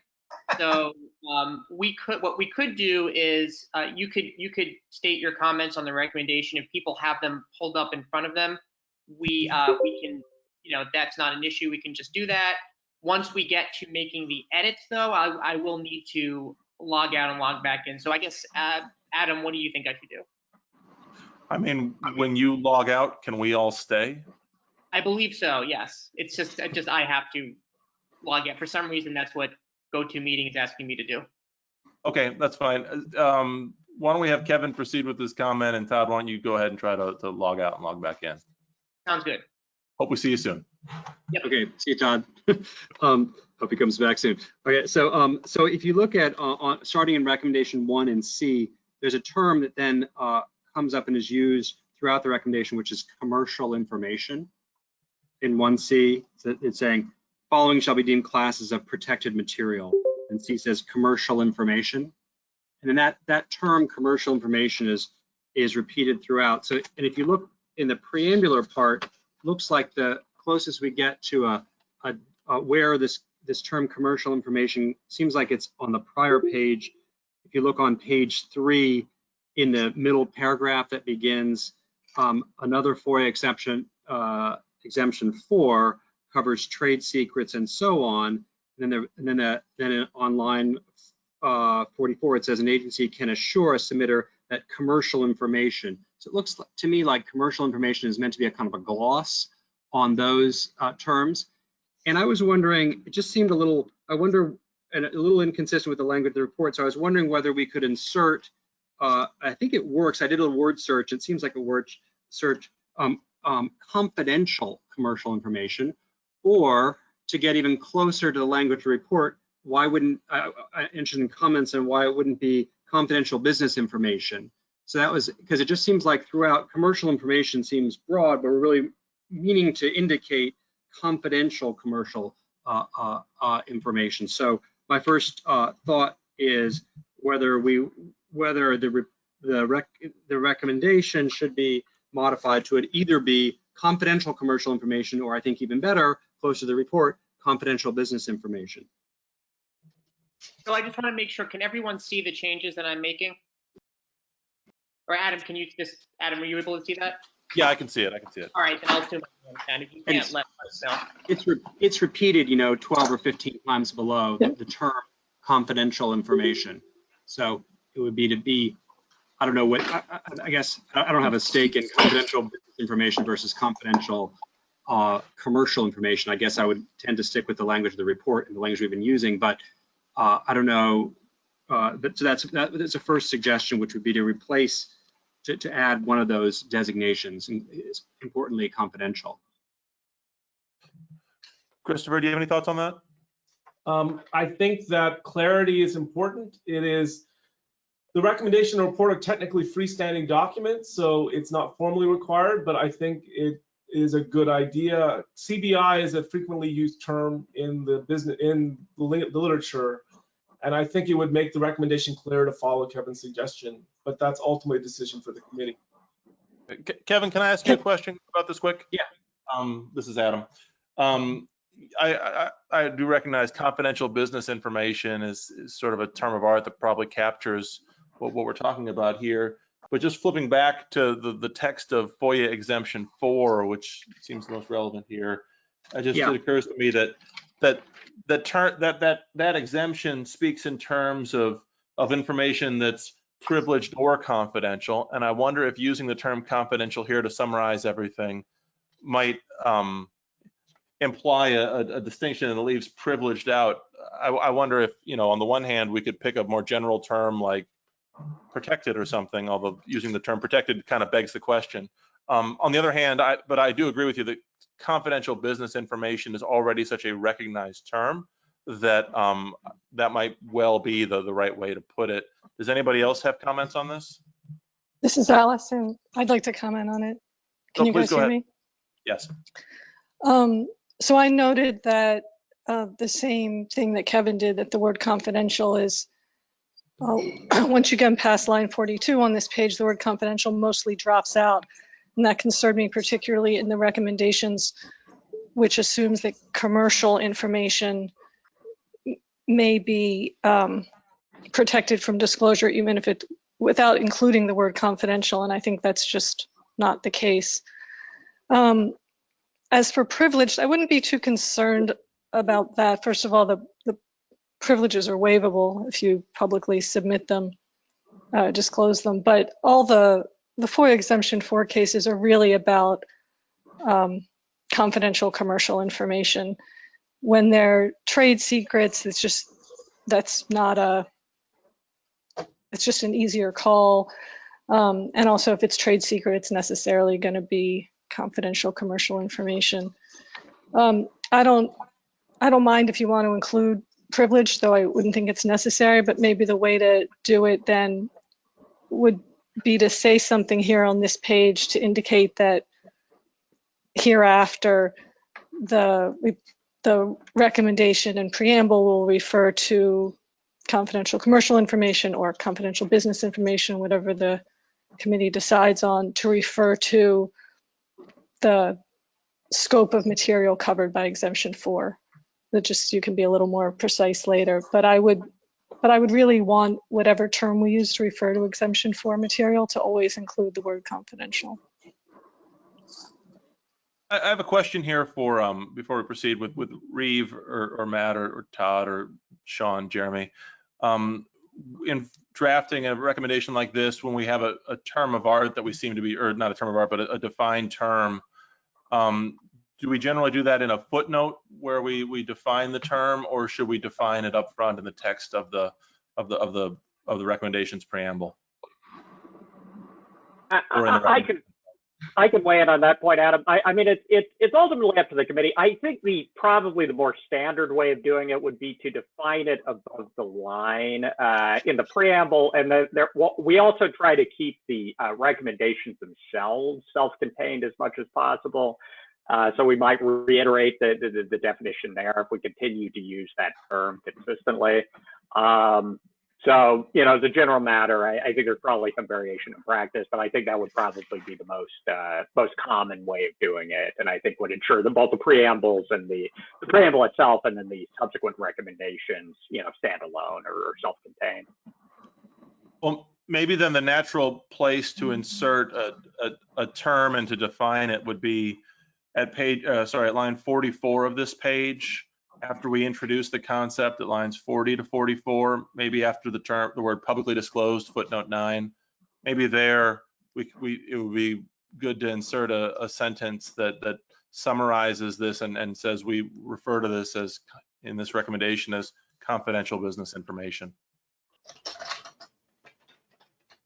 So what we could do is you could state your comments on the recommendation. If people have them pulled up in front of them, we can, that's not an issue. We can just do that. Once we get to making the edits, though, I will need to log out and log back in. So I guess, Adam, what do you think I should do? I mean, when you log out, can we all stay? I believe so, yes. It's just I have to log out. For some reason, that's what GoToMeeting is asking me to do. Okay, that's fine. Why don't we have Kevin proceed with his comment, and Todd, why don't you go ahead and try to log out and log back in? Sounds good. Hope we see you soon. Yep. Okay, see you, Todd. Hope he comes back soon. Okay, so if you look at starting in recommendation 1 and C, there's a term that then comes up and is used throughout the recommendation, which is commercial information. in 1C, it's saying, following shall be deemed classes of protected material. And C says commercial information. And then that term commercial information is repeated throughout. So, and if you look in the preambular part, looks like the closest we get to where this term commercial information seems like it's on the prior page. If you look on page 3 in the middle paragraph that begins, another FOIA exception, exemption 4 covers trade secrets and so on. And then on line 44, it says an agency can assure a submitter that commercial information. So it looks to me like commercial information is meant to be a kind of a gloss on those terms. And I was wondering, it just seemed a little inconsistent with the language of the report. So I was wondering whether we could insert, I think it works. I did a word search. It seems like a word search, confidential commercial information, or to get even closer to the language of the report, why wouldn't, I'm interested in comments on why it wouldn't be confidential business information. So that was, because it just seems like throughout commercial information seems broad, but we're really meaning to indicate confidential commercial information. So my first thought is whether the recommendation should be modified to it either be confidential commercial information, or I think even better, closer to the report, confidential business information. So I just want to make sure, can everyone see the changes that I'm making? Or Adam, Adam, are you able to see that? Yeah, I can see it. All right, then I'll zoom in. And if you can't, let us know. It's repeated, 12 or 15 times below the term confidential information. So it would be I don't know what, I guess I don't have a stake in confidential business information versus confidential commercial information. I guess I would tend to stick with the language of the report and the language we've been using, but I don't know. So that's a first suggestion, which would be to replace, to add one of those designations, and it's importantly confidential. Christopher, do you have any thoughts on that? I think that clarity is important. It is, the recommendation and report are technically freestanding documents, so it's not formally required, but I think it is a good idea. CBI is a frequently used term in the literature, and I think it would make the recommendation clear to follow Kevin's suggestion, but that's ultimately a decision for the committee. Kevin, can I ask you a question about this quick? Yeah. This is Adam. I do recognize confidential business information is sort of a term of art that probably captures what we're talking about here. But just flipping back to the text of FOIA exemption 4, which seems the most relevant here, it occurs to me that exemption speaks in terms of information that's privileged or confidential, and I wonder if using the term confidential here to summarize everything might imply a distinction that leaves privileged out. I wonder if, on the one hand, we could pick a more general term like protected or something, although using the term protected kind of begs the question. On the other hand, I do agree with you that confidential business information is already such a recognized term that that might well be the right way to put it. Does anybody else have comments on this? This is Alice, and I'd like to comment on it. Can you guys hear me? Yes. So I noted that the same thing that Kevin did, that the word confidential is, once you get past line 42 on this page, the word confidential mostly drops out. And that concerned me particularly in the recommendations, which assumes that commercial information may be protected from disclosure, even if it, without including the word confidential. And I think that's just not the case. As for privileged, I wouldn't be too concerned about that. First of all, the privileges are waivable if you publicly submit them, disclose them. But all the FOIA exemption 4 cases are really about confidential commercial information. When they're trade secrets, it's just an easier call. And also, if it's trade secret, it's necessarily going to be confidential commercial information. I don't mind if you want to include privilege, though I wouldn't think it's necessary, but maybe the way to do it then would be to say something here on this page to indicate that hereafter the recommendation and preamble will refer to confidential commercial information or confidential business information, whatever the committee decides on, to refer to the scope of material covered by exemption 4. That just, you can be a little more precise later, but I would really want whatever term we use to refer to exemption 4 material to always include the word confidential. I have a question here for before we proceed with Reeve or Matt or Todd or Sean, Jeremy. In drafting a recommendation like this, when we have a term of art that we seem to be, or not a term of art, but a defined term, do we generally do that in a footnote where we define the term, or should we define it up front in the text of the recommendations preamble? I can weigh in on that point, Adam. I mean, it's ultimately up to the committee. I think probably the more standard way of doing it would be to define it above the line in the preamble, and we also try to keep the recommendations themselves self-contained as much as possible. So we might reiterate the definition there if we continue to use that term consistently. So, you know, as a general matter, I think there's probably some variation in practice, but I think that would probably be the most common way of doing it, and I think would ensure that both the preambles and the preamble itself and then the subsequent recommendations, you know, stand alone or self-contained. Well, maybe then the natural place to insert a term and to define it would be at line 44 of this page. After we introduce the concept at lines 40 to 44, maybe after the word publicly disclosed, footnote 9, maybe there it would be good to insert a sentence that summarizes this and says we refer to this as, in this recommendation, as confidential business information.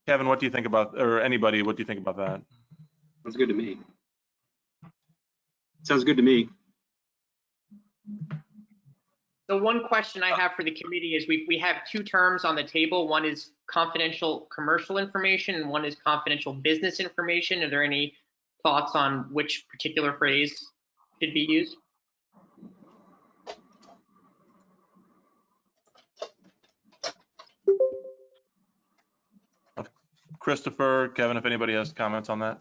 Kevin, what do you think about, or anybody, what do you think about that? Sounds good to me. Sounds good to me. The one question I have for the committee is we have two terms on the table. One is confidential commercial information and one is confidential business information. Are there any thoughts on which particular phrase should be used? Christopher, Kevin, if anybody has comments on that.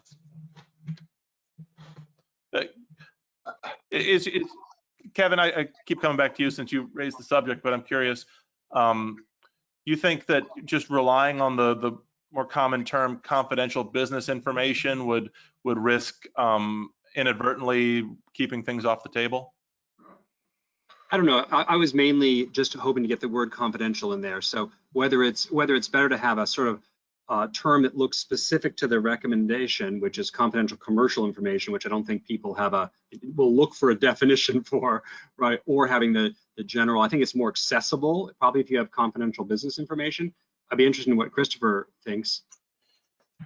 Kevin, I keep coming back to you since you raised the subject, but I'm curious. You think that just relying on the more common term confidential business information would risk inadvertently keeping things off the table? I don't know. I was mainly just hoping to get the word confidential in there. So whether it's better to have a sort of term that looks specific to the recommendation, which is confidential commercial information, which I don't think people will look for a definition for, right? Or having the general, I think it's more accessible, probably if you have confidential business information. I'd be interested in what Christopher thinks.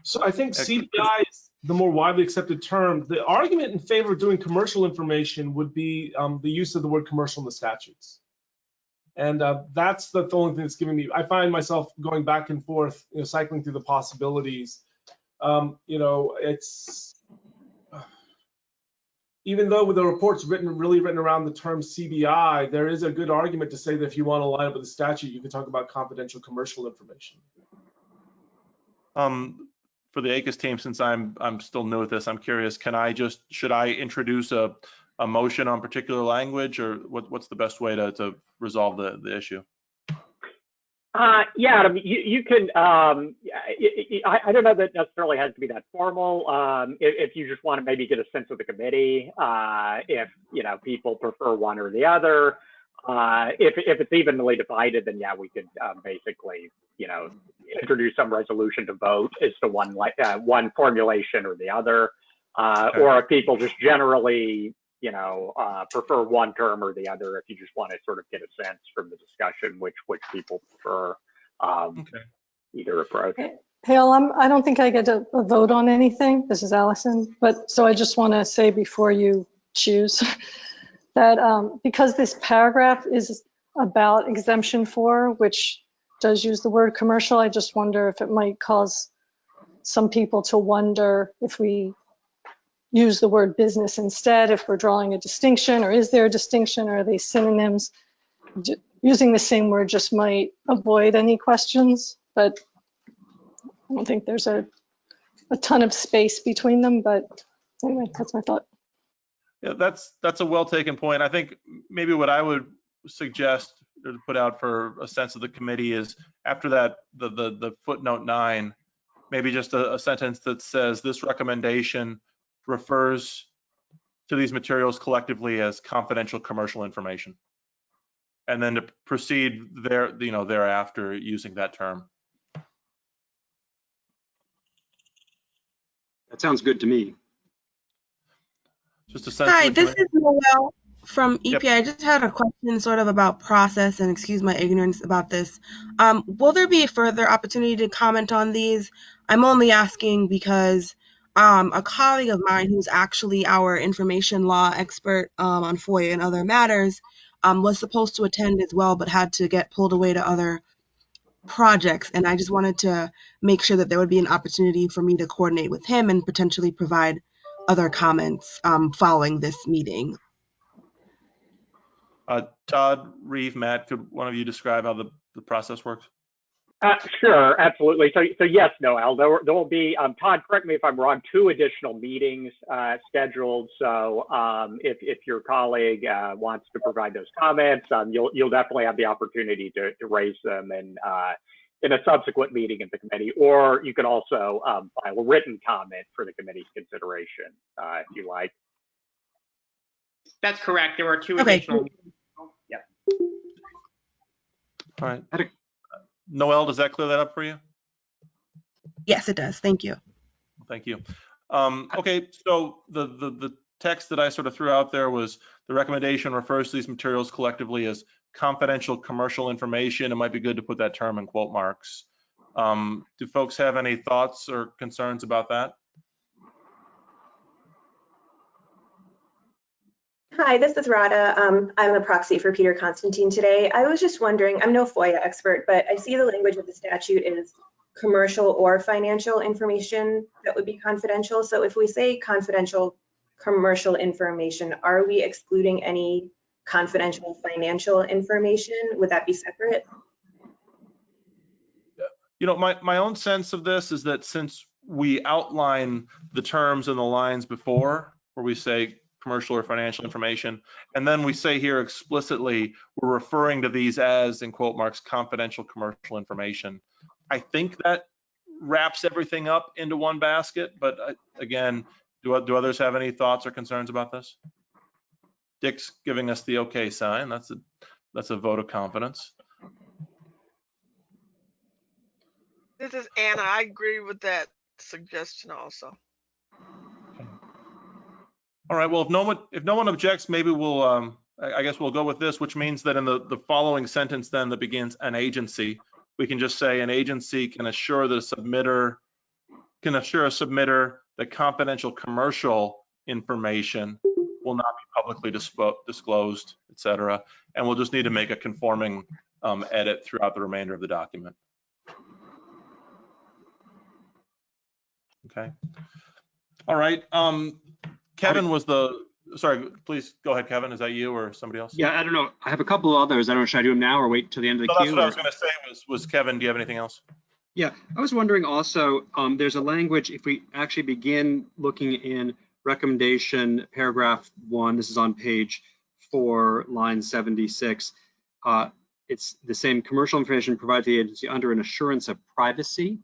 So I think CBI is the more widely accepted term. The argument in favor of doing commercial information would be the use of the word commercial in the statutes. And that's the only thing that's giving me, I find myself going back and forth, you know, cycling through the possibilities. You know, it's, even though the report's really written around the term CBI, there is a good argument to say that if you want to line up with the statute, you can talk about confidential commercial information. For the ACUS team, since I'm still new at this, I'm curious, should I introduce a motion on particular language, or what's the best way to resolve the issue? Yeah, I mean, you can, I don't know that necessarily has to be that formal. If you just want to maybe get a sense of the committee, if, you know, people prefer one or the other, if it's evenly divided, then yeah, we could basically, you know, introduce some resolution to vote as to one formulation or the other, or if people just generally, you know, prefer one term or the other, if you just want to sort of get a sense from the discussion which people prefer either approach. Hale, I don't think I get a vote on anything. This is Allison, but so I just want to say before you choose that because this paragraph is about exemption 4, which does use the word commercial, I just wonder if it might cause some people to wonder if we use the word business instead if we're drawing a distinction, or is there a distinction, or are they synonyms? Using the same word just might avoid any questions, but I don't think there's a ton of space between them. But anyway, that's my thought. Yeah, that's a well taken point. I think maybe what I would suggest or put out for a sense of the committee is after that, the footnote 9, maybe just a sentence that says this recommendation refers to these materials collectively as confidential commercial information, and then to proceed thereafter using that term. That sounds good to me. Just a sense. Hi, this is Noelle from EPA. Yep. I just had a question sort of about process, and excuse my ignorance about this. Will there be further opportunity to comment on these? I'm only asking because a colleague of mine who's actually our information law expert on FOIA and other matters was supposed to attend as well, but had to get pulled away to other projects. And I just wanted to make sure that there would be an opportunity for me to coordinate with him and potentially provide other comments following this meeting. Todd, Reeve, Matt, could one of you describe how the process works? Sure, absolutely. So yes, Noel, there will be, Todd, correct me if I'm wrong, 2 additional meetings scheduled. So if your colleague wants to provide those comments, you'll definitely have the opportunity to raise them in a subsequent meeting of the committee, or you can also file a written comment for the committee's consideration if you like. That's correct. There are 2 additional meetings. Yep. All right. Noelle, does that clear that up for you? Yes, it does. Thank you. Thank you. Okay, so the text that I sort of threw out there was the recommendation refers to these materials collectively as confidential commercial information. It might be good to put that term in quote marks. Do folks have any thoughts or concerns about that? Hi, this is Rada. I'm a proxy for Peter Constantine today. I was just wondering, I'm no FOIA expert, but I see the language of the statute is commercial or financial information that would be confidential. So if we say confidential commercial information, are we excluding any confidential financial information? Would that be separate? You know, my own sense of this is that since we outline the terms in the lines before, where we say commercial or financial information, and then we say here explicitly we're referring to these as, in quote marks, confidential commercial information, I think that wraps everything up into one basket. But again, do others have any thoughts or concerns about this? Dick's giving us the okay sign. That's a vote of confidence. This is Anna. I agree with that suggestion also. All right. Well, if no one objects, maybe we'll I guess we'll go with this, which means that in the following sentence then that begins an agency, we can just say an agency can assure a submitter that confidential commercial information will not be publicly disclosed, et cetera. And we'll just need to make a conforming edit throughout the remainder of the document. Okay. All right. Kevin was sorry, please go ahead, Kevin. Is that you or somebody else? Yeah, I don't know. I have a couple of others. I don't know, should I do them now or wait till the end of the queue? That's what I was going to say was Kevin, do you have anything else? Yeah, I was wondering also, there's a language, if we actually begin looking in recommendation paragraph 1, this is on page 4, line 76. It's the same commercial information provided to the agency under an assurance of privacy.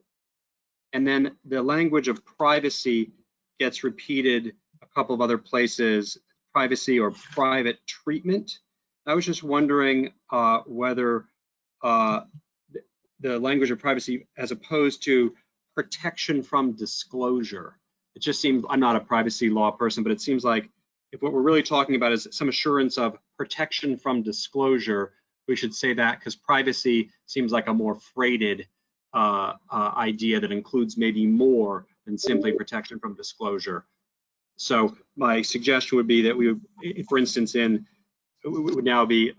And then the language of privacy gets repeated a couple of other places, privacy or private treatment. I was just wondering whether the language of privacy as opposed to protection from disclosure. It just seems, I'm not a privacy law person, but it seems like if what we're really talking about is some assurance of protection from disclosure, we should say that, because privacy seems like a more freighted idea that includes maybe more than simply protection from disclosure. So my suggestion would be that we would, for instance, it would now be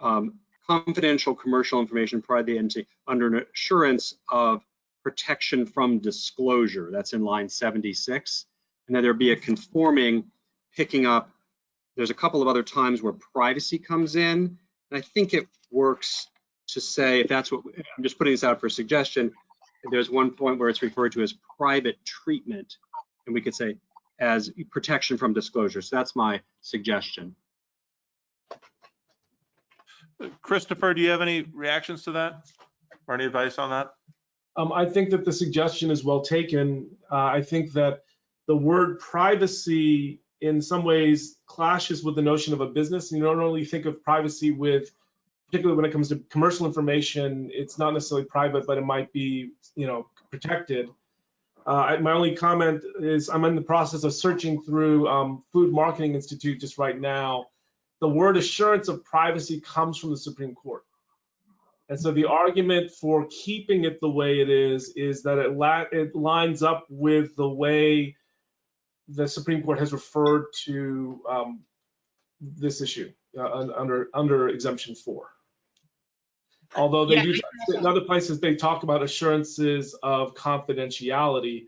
confidential commercial information provided to the agency under an assurance of protection from disclosure. That's in line 76. And then there'd be a conforming picking up. There's a couple of other times where privacy comes in, and I think it works to say, if that's what, I'm just putting this out for a suggestion, there's one point where it's referred to as private treatment, and we could say as protection from disclosure. So that's my suggestion. Christopher, do you have any reactions to that or any advice on that? I think that the suggestion is well taken. I think that the word privacy in some ways clashes with the notion of a business. You don't only think of privacy with, particularly when it comes to commercial information, it's not necessarily private, but it might be, protected. My only comment is I'm in the process of searching through Food Marketing Institute just right now. The word assurance of privacy comes from the Supreme Court. And so the argument for keeping it the way it is that it lines up with the way the Supreme Court has referred to this issue under Exemption 4. Although they do, in other places, they talk about assurances of confidentiality.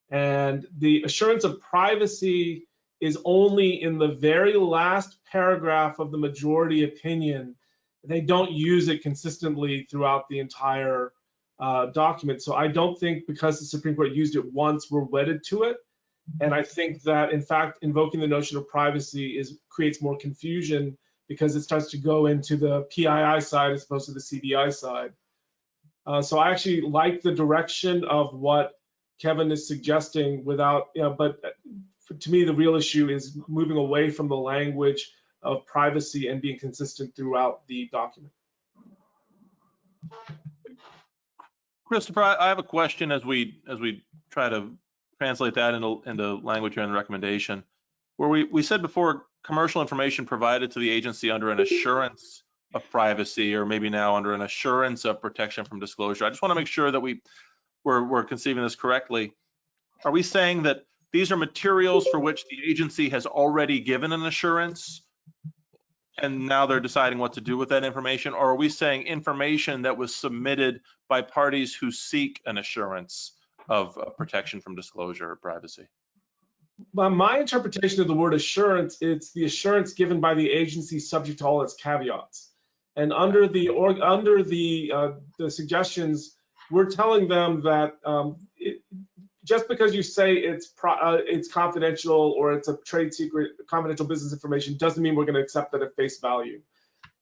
And the assurance of privacy is only in the very last paragraph of the majority opinion. They don't use it consistently throughout the entire document. So I don't think because the Supreme Court used it once, we're wedded to it. And I think that, in fact, invoking the notion of privacy creates more confusion because it starts to go into the PII side as opposed to the CBI side. So I actually like the direction of what Kevin is suggesting without, but to me, the real issue is moving away from the language of privacy and being consistent throughout the document. Christopher, I have a question as we try to translate that into language here in the recommendation, where we said before commercial information provided to the agency under an assurance of privacy, or maybe now under an assurance of protection from disclosure. I just want to make sure that we're conceiving this correctly. Are we saying that these are materials for which the agency has already given an assurance and now they're deciding what to do with that information? Or are we saying information that was submitted by parties who seek an assurance of protection from disclosure or privacy? By my interpretation of the word assurance, it's the assurance given by the agency subject to all its caveats. And under the suggestions, we're telling them that just because you say it's confidential or it's a trade secret, confidential business information, doesn't mean we're going to accept that at face value.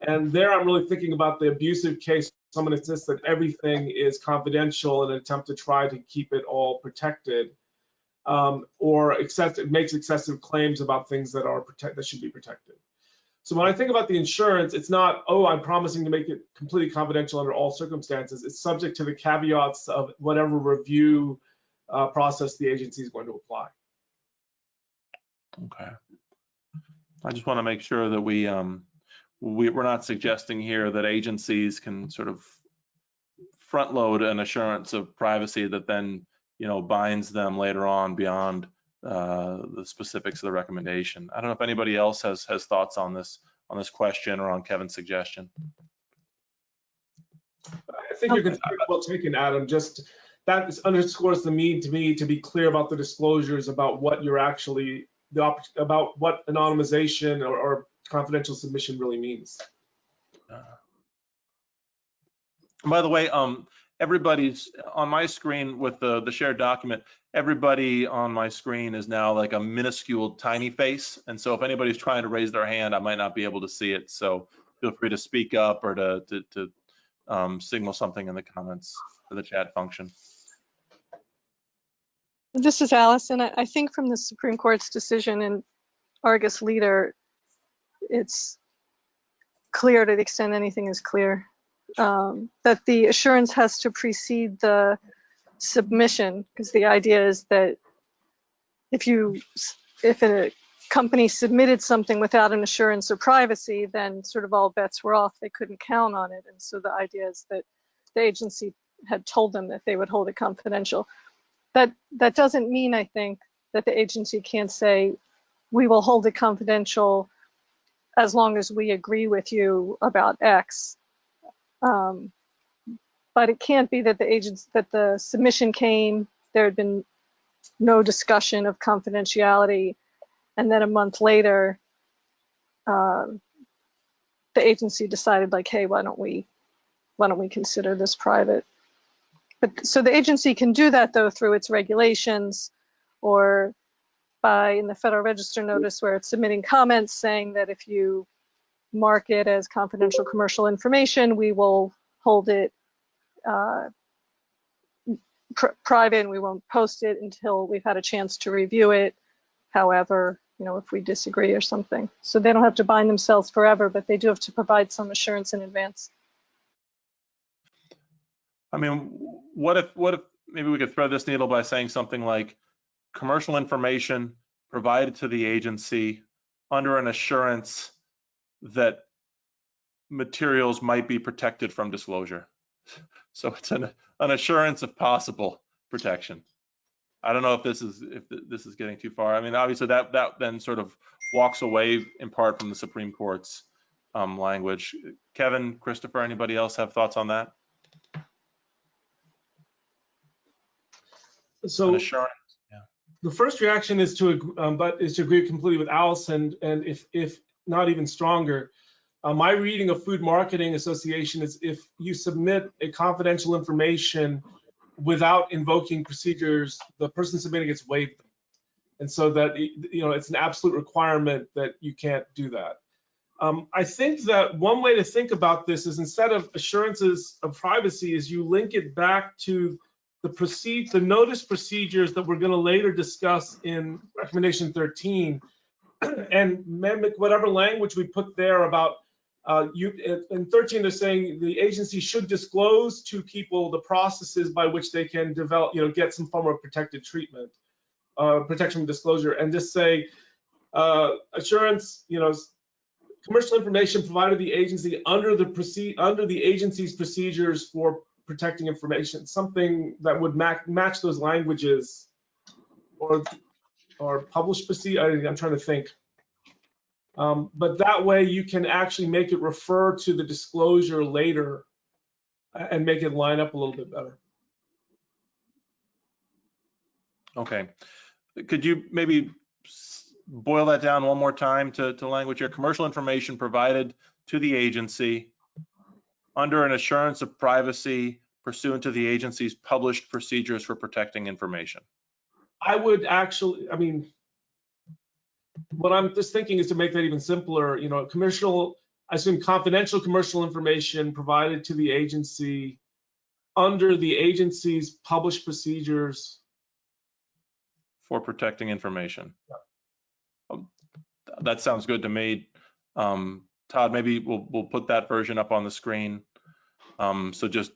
And there, I'm really thinking about the abusive case. Someone insists that everything is confidential in an attempt to try to keep it all protected, or makes excessive claims about things that should be protected. So when I think about the insurance, it's not, oh, I'm promising to make it completely confidential under all circumstances. It's subject to the caveats of whatever review process the agency is going to apply. Okay. I just want to make sure that we're not suggesting here that agencies can sort of front load an assurance of privacy that then binds them later on beyond the specifics of the recommendation. I don't know if anybody else has thoughts on this question or on Kevin's suggestion. I think you're well taken, Adam. Just that underscores the need to me to be clear about the disclosures about what you're actually about what anonymization or confidential submission really means. By the way, everybody's on my screen with the shared document. Everybody on my screen is now like a minuscule tiny face, and so if anybody's trying to raise their hand, I might not be able to see it. So feel free to speak up or to signal something in the comments for the chat function. This is Allison. I think from the Supreme Court's decision in Argus Leader, it's clear to the extent anything is clear, that the assurance has to precede the submission, because the idea is that if a company submitted something without an assurance of privacy, then sort of all bets were off. They couldn't count on it. And so the idea is that the agency had told them that they would hold it confidential. That doesn't mean, I think, that the agency can't say, we will hold it confidential as long as we agree with you about X. But it can't be that the submission came, there had been no discussion of confidentiality, and then a month later, the agency decided like, hey, why don't we consider this private? But so the agency can do that though through its regulations, or by in the Federal Register notice where it's submitting comments saying that if you mark it as confidential commercial information, we will hold it private and we won't post it until we've had a chance to review it. However, if we disagree or something. So they don't have to bind themselves forever, but they do have to provide some assurance in advance. I mean, what if maybe we could thread this needle by saying something like commercial information provided to the agency under an assurance that materials might be protected from disclosure. So it's an assurance of possible protection. I don't know if this is getting too far. I mean, obviously that then sort of walks away in part from the Supreme Court's language. Kevin, Christopher, anybody else have thoughts on that? So an assurance. Yeah. The first reaction is to agree completely with Allison, and if not even stronger. My reading of Food Marketing Association is if you submit a confidential information without invoking procedures, the person submitting it's waived them. And so that, it's an absolute requirement that you can't do that. I think that one way to think about this is instead of assurances of privacy is you link it back to the notice procedures that we're going to later discuss in recommendation 13 and mimic whatever language we put there about in 13 they're saying the agency should disclose to people the processes by which they can develop, get some form of protected treatment, protection from disclosure, and just say assurance, commercial information provided to the agency under the agency's procedures for protecting information, something that would match those languages, or published procedure. I'm trying to think. But that way you can actually make it refer to the disclosure later and make it line up a little bit better. Okay. Could you maybe boil that down one more time to language here? Commercial information provided to the agency under an assurance of privacy pursuant to the agency's published procedures for protecting information. I would actually, what I'm just thinking is to make that even simpler, I assume confidential commercial information provided to the agency under the agency's published procedures for protecting information. Yeah. That sounds good to me. Todd, maybe we'll put that version up on the screen. So just,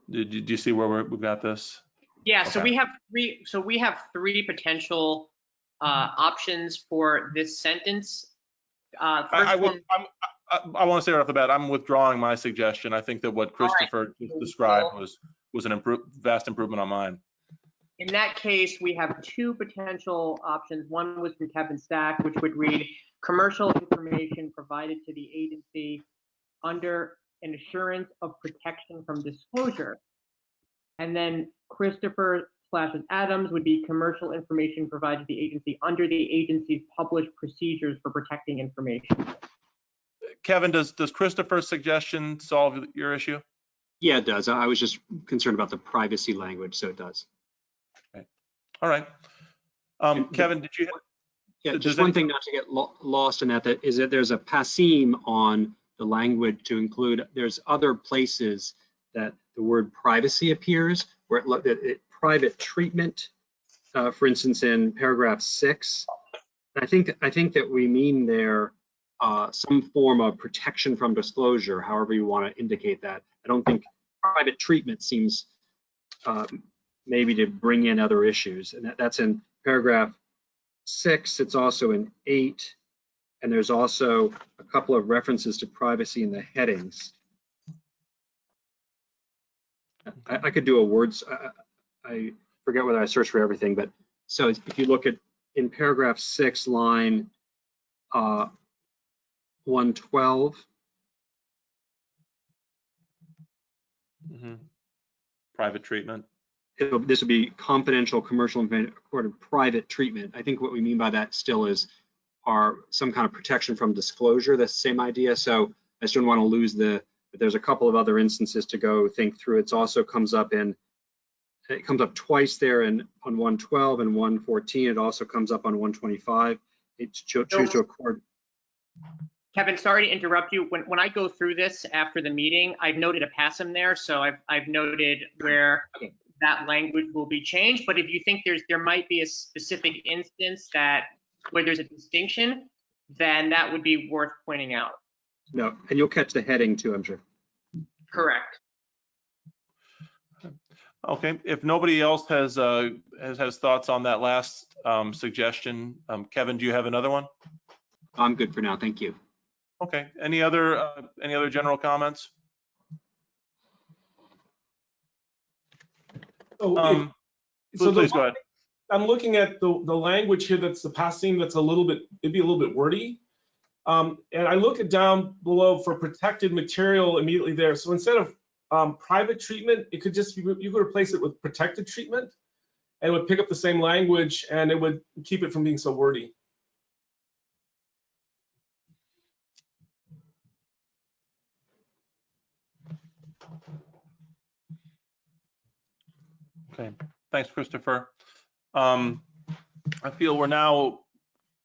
do you see where we've got this? Yeah. Okay. So we have three potential options for this sentence. I want to say right off the bat, I'm withdrawing my suggestion. I think that what Christopher described was an vast improvement on mine. In that case, we have two potential options. One was from Kevin Stack, which would read commercial information provided to the agency under an assurance of protection from disclosure. And then Christopher / Adams would be commercial information provided to the agency under the agency's published procedures for protecting information. Kevin, does Christopher's suggestion solve your issue? Yeah, it does. I was just concerned about the privacy language, so it does. Okay. All right. Kevin, did you? Yeah, just one thing not to get lost in that is that there's a passim on the language to include. There's other places that the word privacy appears, where it private treatment, for instance, in paragraph 6. I think that we mean there some form of protection from disclosure, however you want to indicate that. I don't think private treatment seems maybe to bring in other issues, and that's in paragraph 6. It's also in 8, and there's also a couple of references to privacy in the headings. I could do a words. I forget whether I searched for everything, but so if you look at in paragraph 6, line 112. Mm-hmm. Private treatment. This would be confidential commercial information according to private treatment. I think what we mean by that still is are some kind of protection from disclosure. That's the same idea. So I just don't want to lose there's a couple of other instances to go think through. It also comes up twice there on 112 and 114. It also comes up on 125. It's choose to accord. Kevin, sorry to interrupt you. When I go through this after the meeting, I've noted a passum there, so I've noted where that language will be changed. But if you think there might be a specific instance where there's a distinction, then that would be worth pointing out. No, and you'll catch the heading too, I'm sure. Correct. Okay, if nobody else has thoughts on that last suggestion, Kevin, do you have another one? I'm good for now, thank you. Okay, any other general comments? Please go ahead. I'm looking at the language here that's the passing that's it'd be a little bit wordy. And I look at down below for protected material immediately there. So instead of private treatment, it could just be, you could replace it with protected treatment, and it would pick up the same language and it would keep it from being so wordy. Okay, thanks, Christopher. I feel we're now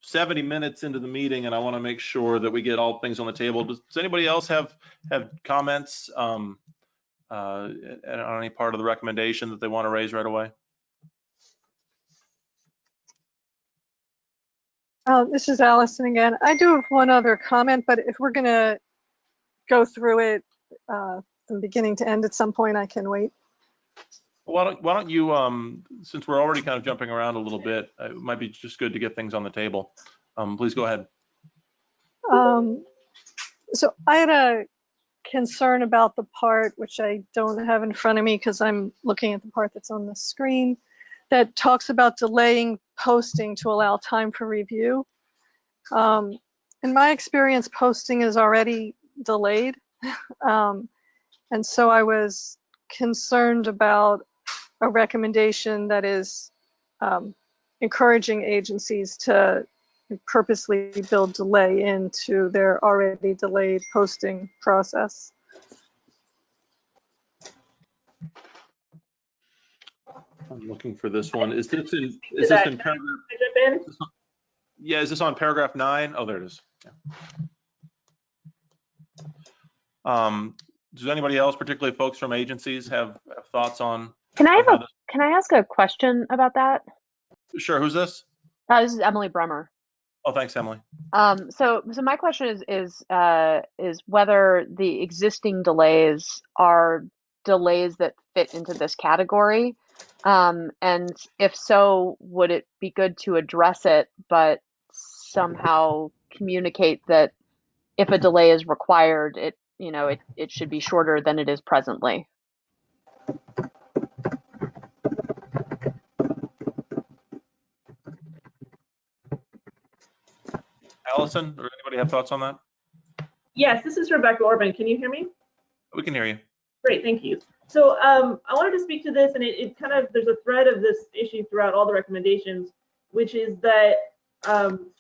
70 minutes into the meeting, and I want to make sure that we get all things on the table. Does anybody else have comments on any part of the recommendation that they want to raise right away? This is Allison again. I do have one other comment, but if we're going to go through it from beginning to end at some point, I can wait. Why don't you, since we're already kind of jumping around a little bit, it might be just good to get things on the table. Please go ahead. So I had a concern about the part, which I don't have in front of me because I'm looking at the part that's on the screen, that talks about delaying posting to allow time for review. In my experience, posting is already delayed. And so I was concerned about a recommendation that is encouraging agencies to purposely build delay into their already delayed posting process. I'm looking for this one. Is this in paragraph? Yeah, is this on paragraph 9? Oh, there it is. Yeah. Does anybody else, particularly folks from agencies, have thoughts on? Can I ask a question about that? Sure. Who's this? This is Emily Bremer. Oh, thanks, Emily. So my question is whether the existing delays are delays that fit into this category, and if so, would it be good to address it, but somehow communicate that if a delay is required, it should be shorter than it is presently. Allison, or anybody have thoughts on that? Yes, this is Rebecca Orban. Can you hear me? We can hear you. Great, thank you. So I wanted to speak to this, and it kind of, there's a thread of this issue throughout all the recommendations, which is that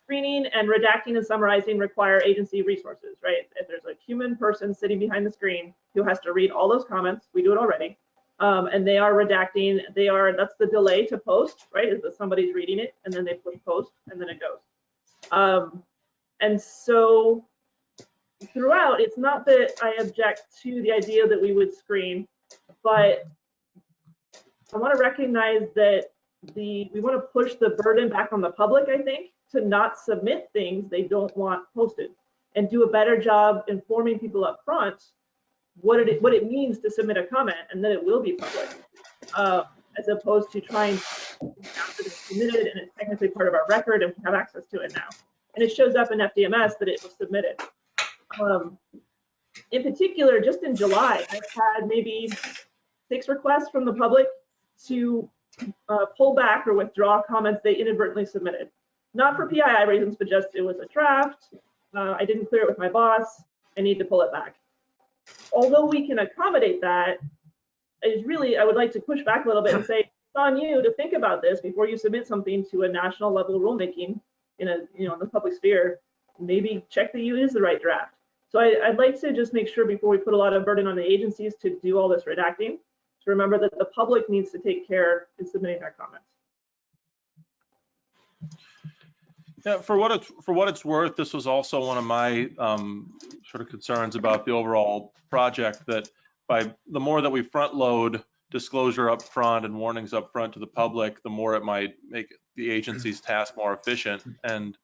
screening and redacting and summarizing require agency resources, right? If there's a human person sitting behind the screen who has to read all those comments, we do it already, and they are redacting, that's the delay to post, right? Is that somebody's reading it, and then they push post, and then it goes. And so throughout, it's not that I object to the idea that we would screen, but I want to recognize that we want to push the burden back on the public, I think, to not submit things they don't want posted, and do a better job informing people up front what it means to submit a comment and that it will be public, as opposed to trying to after it's submitted and it's technically part of our record and we have access to it now. And it shows up in FDMS that it was submitted. In particular, just in July, I've had maybe 6 requests from the public to pull back or withdraw comments they inadvertently submitted. Not for PII reasons, but just it was a draft. I didn't clear it with my boss. I need to pull it back. Although we can accommodate that, I would like to push back a little bit and say, it's on you to think about this before you submit something to a national level rulemaking in a, in the public sphere, maybe check that you is the right draft. So I'd like to just make sure before we put a lot of burden on the agencies to do all this redacting, to remember that the public needs to take care in submitting their comments. Yeah, for what it's worth, this was also one of my sort of concerns about the overall project, that by the more that we front load disclosure up front and warnings up front to the public, the more it might make the agency's task more efficient. And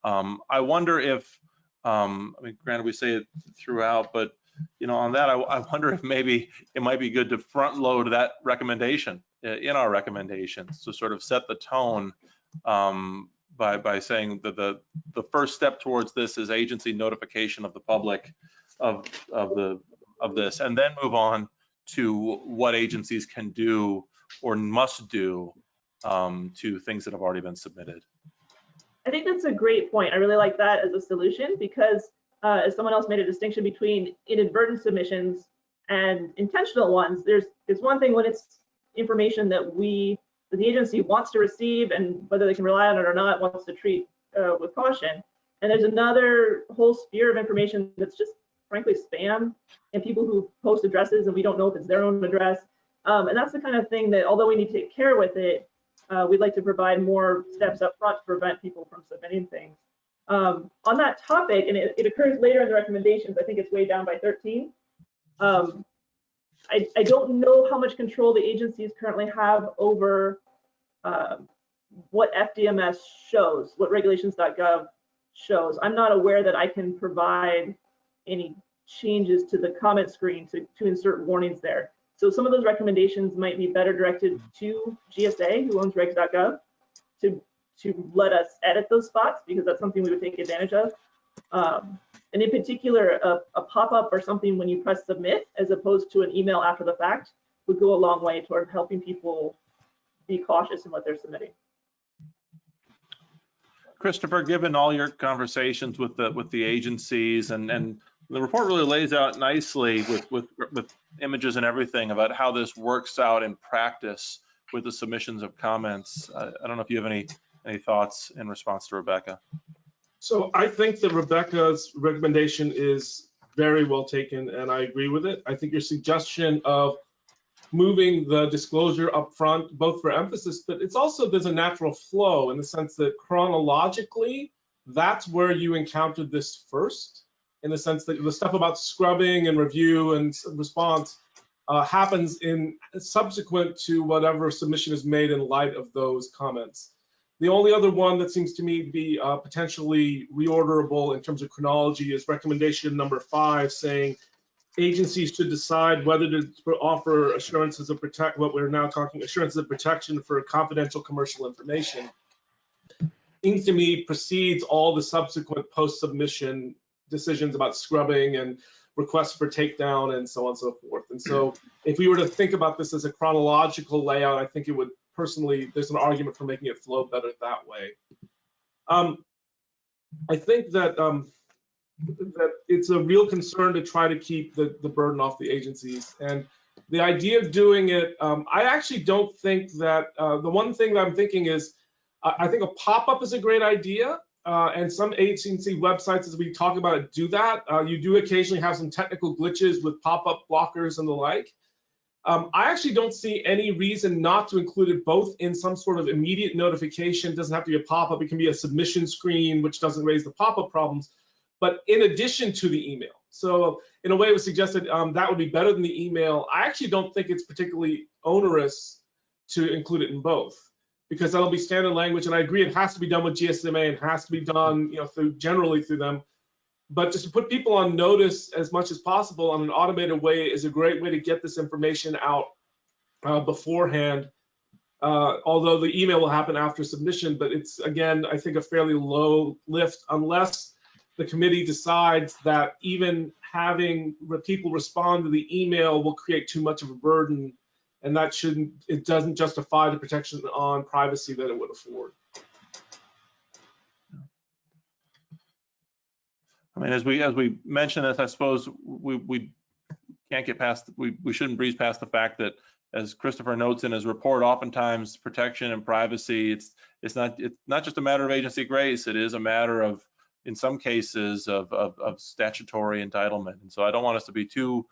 I wonder if, I mean, granted we say it throughout, but on that, I wonder if maybe it might be good to front load that recommendation in our recommendations to sort of set the tone by saying that the first step towards this is agency notification of the public of this, and then move on to what agencies can do or must do to things that have already been submitted. I think that's a great point. I really like that as a solution, because as someone else made a distinction between inadvertent submissions and intentional ones. It's one thing when it's information that the agency wants to receive, and whether they can rely on it or not, wants to treat with caution. And there's another whole sphere of information that's just frankly spam, and people who post addresses and we don't know if it's their own address. And that's the kind of thing that, although we need to take care with it, we'd like to provide more steps up front to prevent people from submitting things. On that topic, and it occurs later in the recommendations, I think it's way down by 13. I don't know how much control the agencies currently have over what FDMS shows, what regulations.gov shows. I'm not aware that I can provide any changes to the comment screen to insert warnings there. So some of those recommendations might be better directed to GSA, who owns regs.gov, to let us edit those spots, because that's something we would take advantage of. And in particular, a pop-up or something when you press submit, as opposed to an email after the fact, would go a long way toward helping people be cautious in what they're submitting. Christopher, given all your conversations with the agencies, and the report really lays out nicely with images and everything about how this works out in practice with the submissions of comments. I don't know if you have any thoughts in response to Rebecca. So I think that Rebecca's recommendation is very well taken, and I agree with it. I think your suggestion of moving the disclosure up front, both for emphasis, but it's also, there's a natural flow in the sense that chronologically, that's where you encountered this first, in the sense that the stuff about scrubbing and review and response happens in subsequent to whatever submission is made in light of those comments. The only other one that seems to me to be potentially reorderable in terms of chronology is recommendation number 5, saying agencies should decide whether to offer assurances of what we're now talking assurances of protection for confidential commercial information. Seems to me precedes all the subsequent post-submission decisions about scrubbing and requests for takedown and so on and so forth. And so if we were to think about this as a chronological layout, I think it would personally, there's an argument for making it flow better that way. I think that that it's a real concern to try to keep the burden off the agencies. And the idea of doing it, I actually don't think that, the one thing that I'm thinking is, I think a pop-up is a great idea. And some agency websites, as we talk about it, do that. You do occasionally have some technical glitches with pop-up blockers and the like. I actually don't see any reason not to include it both in some sort of immediate notification. It doesn't have to be a pop-up. It can be a submission screen, which doesn't raise the pop-up problems, but in addition to the email. So in a way, it was suggested that would be better than the email. I actually don't think it's particularly onerous to include it in both, because that'll be standard language. And I agree, it has to be done with GSMA. It has to be done, generally through them. But just to put people on notice as much as possible on an automated way is a great way to get this information out beforehand. Although the email will happen after submission, but it's, again, I think a fairly low lift unless the committee decides that even having people respond to the email will create too much of a burden, and that it doesn't justify the protection on privacy that it would afford. I mean, as we mentioned this, I suppose we can't get past, we shouldn't breeze past the fact that, as Christopher notes in his report, oftentimes protection and privacy, it's not just a matter of agency grace, it is a matter of, in some cases, of statutory entitlement. And so I don't want us to be too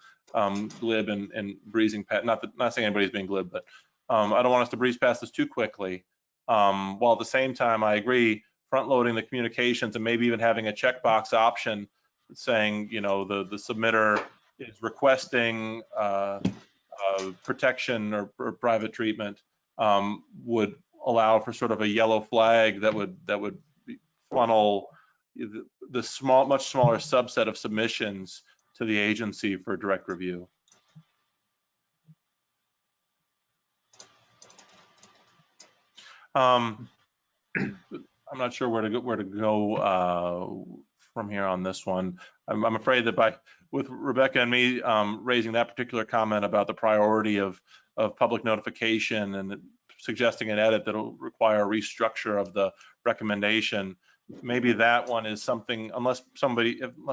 glib and breezing past, not saying anybody's being glib, but I don't want us to breeze past this too quickly. While at the same time, I agree, front loading the communications and maybe even having a checkbox option saying, you know, the submitter is requesting protection or private treatment, would allow for sort of a yellow flag that would funnel the much smaller subset of submissions to the agency for direct review. I'm not sure where to go from here on this one. I'm afraid that with Rebecca and me raising that particular comment about the priority of public notification and suggesting an edit that'll require a restructure of the recommendation, maybe that one is something, unless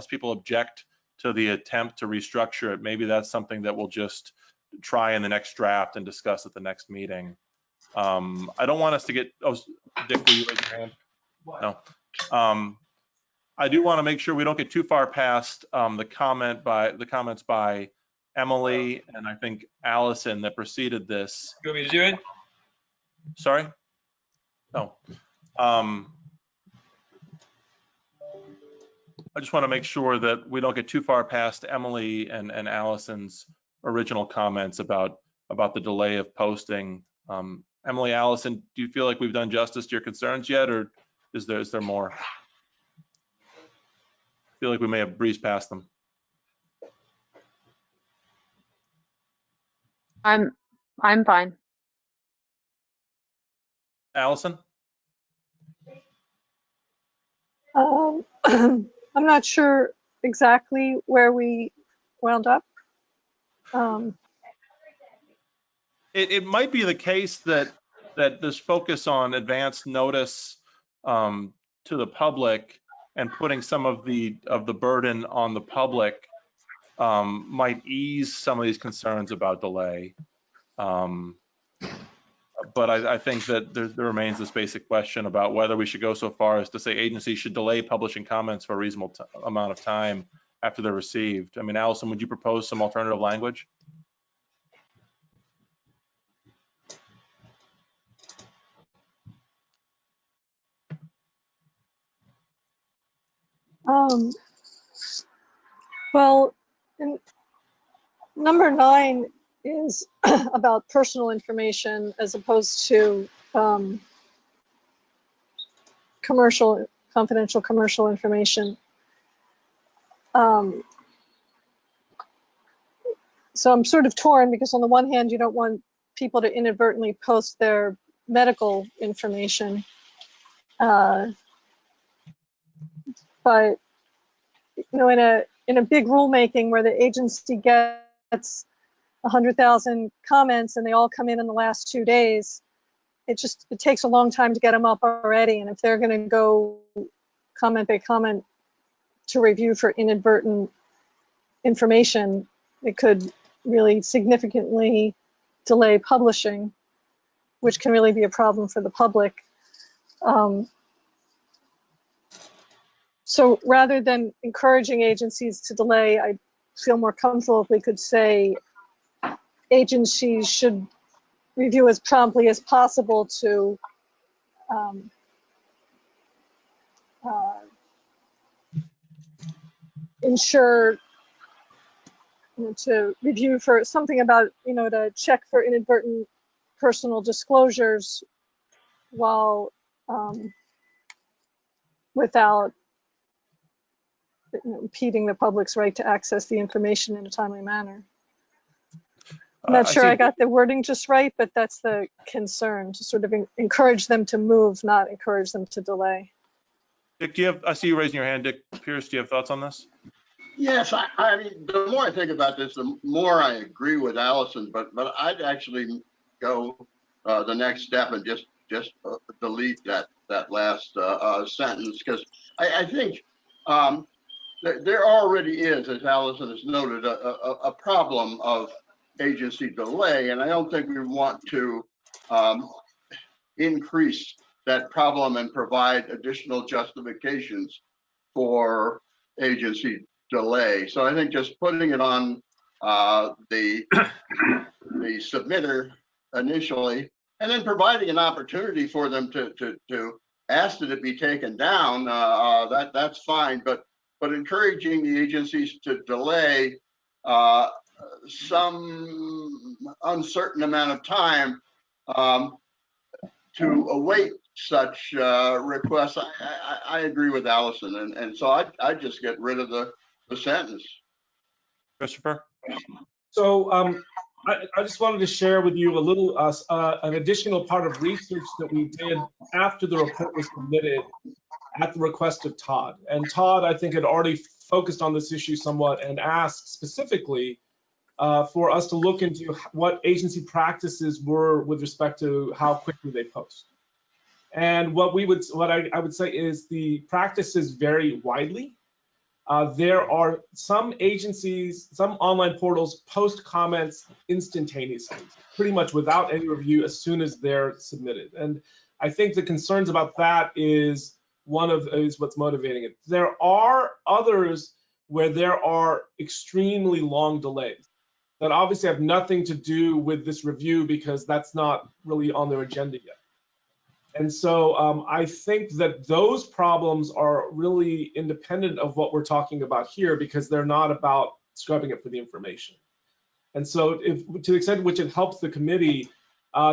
people object to the attempt to restructure it, maybe that's something that we'll just try in the next draft and discuss at the next meeting. I don't want us to get, oh, Dick, will you raise your hand? No. I do want to make sure we don't get too far past the comments by Emily and I think Allison that preceded this. You want me to do it? Sorry? No. I just want to make sure that we don't get too far past Emily and Allison's original comments about the delay of posting. Emily, Allison, do you feel like we've done justice to your concerns yet, or is there more? I feel like we may have breezed past them. I'm fine. Allison? I'm not sure exactly where we wound up. It might be the case that this focus on advance notice to the public and putting some of the burden on the public might ease some of these concerns about delay. But I think that there remains this basic question about whether we should go so far as to say agencies should delay publishing comments for a reasonable amount of time after they're received. I mean, Allison, would you propose some alternative language? Well, number 9 is about personal information as opposed to confidential commercial information. So I'm sort of torn because on the one hand, you don't want people to inadvertently post their medical information. But you know, in a big rulemaking where the agency gets 100,000 comments and they all come in the last 2 days, it takes a long time to get them up already. And if they're going to go comment by comment to review for inadvertent information, it could really significantly delay publishing, which can really be a problem for the public. So rather than encouraging agencies to delay, I feel more comfortable if we could say agencies should review as promptly as possible to ensure, to review for something about, to check for inadvertent personal disclosures while without impeding the public's right to access the information in a timely manner. I'm not sure I got the wording just right, but that's the concern, to sort of encourage them to move, not encourage them to delay. Dick, I see you raising your hand. Dick Pierce, do you have thoughts on this? Yes, I mean, the more I think about this, the more I agree with Allison, but I'd actually go the next step and just delete that last sentence, because I think there already is, as Allison has noted, a problem of agency delay, and I don't think we want to increase that problem and provide additional justifications for agency delay. So I think just putting it on the submitter initially, and then providing an opportunity for them to ask that it be taken down, that's fine. But encouraging the agencies to delay some uncertain amount of time to await such requests, I agree with Allison, and so I just get rid of the sentence. Christopher? So I just wanted to share with you a little, an additional part of research that we did after the report was submitted at the request of Todd. And Todd, I think, had already focused on this issue somewhat and asked specifically for us to look into what agency practices were with respect to how quickly they post. And what I would say is the practices vary widely. There are some agencies, some online portals post comments instantaneously, pretty much without any review as soon as they're submitted. And I think the concerns about that is what's motivating it. There are others where there are extremely long delays that obviously have nothing to do with this review because that's not really on their agenda yet. And so I think that those problems are really independent of what we're talking about here because they're not about scrubbing it for the information. And so to the extent which it helps the committee,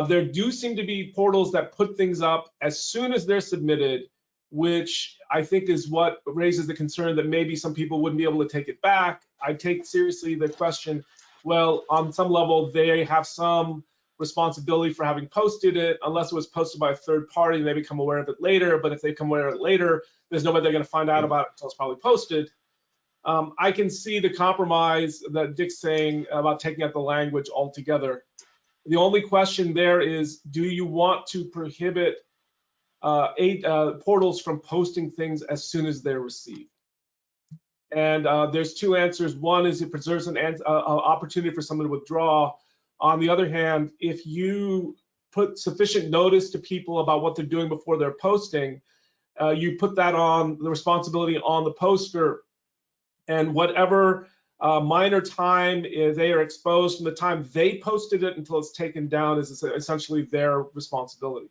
there do seem to be portals that put things up as soon as they're submitted, which I think is what raises the concern that maybe some people wouldn't be able to take it back. I take seriously the question, well, on some level, they have some responsibility for having posted it, unless it was posted by a third party and they become aware of it later. But if they become aware of it later, there's no way they're going to find out about it until it's probably posted. I can see the compromise that Dick's saying about taking out the language altogether. The only question there is, do you want to prohibit portals from posting things as soon as they're received? And there's two answers. One is it preserves an opportunity for someone to withdraw. On the other hand, if you put sufficient notice to people about what they're doing before they're posting, you put that on the responsibility on the poster, and whatever minor time they are exposed from the time they posted it until it's taken down is essentially their responsibility.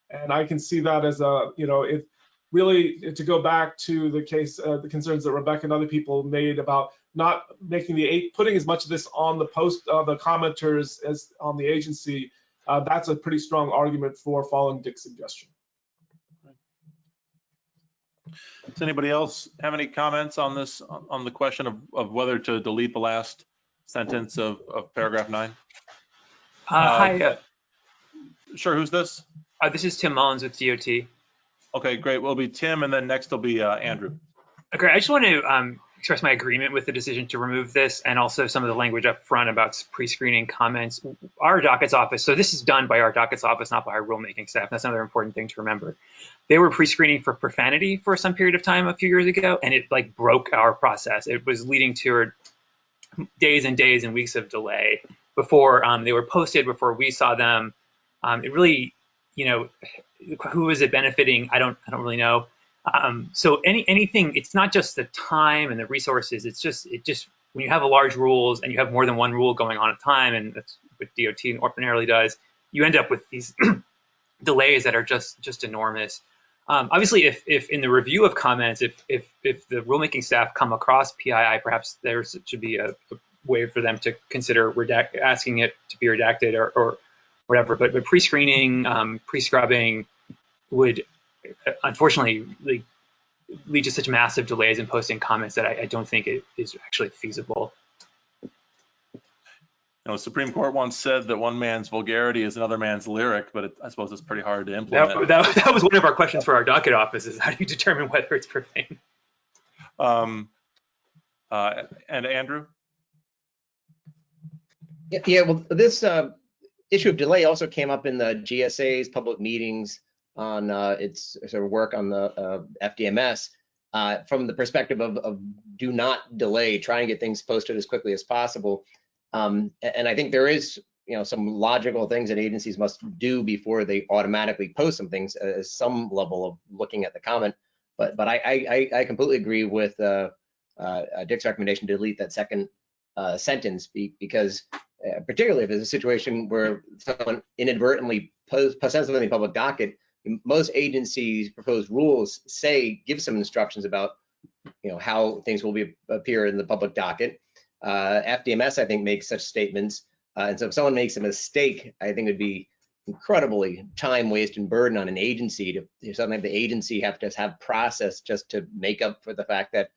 And I can see that as if really to go back to the case, the concerns that Rebecca and other people made about not making putting as much of this on the the commenters as on the agency, that's a pretty strong argument for following Dick's suggestion. Does anybody else have any comments on this, on the question of whether to delete the last sentence of paragraph 9? Hi. Sure, who's this? This is Tim Mullins with DOT. Okay, great. Well, it'll be Tim, and then next will be Andrew. Okay, I just want to express my agreement with the decision to remove this and also some of the language up front about pre-screening comments. Our Dockets office, so this is done by our Dockets office, not by our rulemaking staff. That's another important thing to remember. They were pre-screening for profanity for some period of time a few years ago, and it like broke our process. It was leading to days and days and weeks of delay before they were posted, before we saw them. It really, who is it benefiting? I don't really know. So anything, it's not just the time and the resources. It just when you have a large rules and you have more than one rule going on at a time, and that's what DOT ordinarily does, you end up with these delays that are just enormous. Obviously, if in the review of comments, if the rulemaking staff come across PII, perhaps there should be a way for them to consider asking it to be redacted or whatever. But pre-screening, pre-scrubbing would unfortunately lead to such massive delays in posting comments that I don't think it is actually feasible. The Supreme Court once said that one man's vulgarity is another man's lyric, but I suppose it's pretty hard to implement. That was one of our questions for our docket office, is how do you determine whether it's profane? And Andrew? Yeah, well, this issue of delay also came up in the GSA's public meetings on its sort of work on the FDMS. from the perspective of do not delay, try and get things posted as quickly as possible. And I think there is, some logical things that agencies must do before they automatically post some things, as some level of looking at the comment. But I completely agree with Dick's recommendation to delete that second sentence, because particularly if it's a situation where someone inadvertently posts something in the public docket, most agencies' proposed rules give some instructions about how things will appear in the public docket. FDMS, I think, makes such statements. And so if someone makes a mistake, I think it would be incredibly time waste and burden on an agency to something the agency have to have process just to make up for the fact that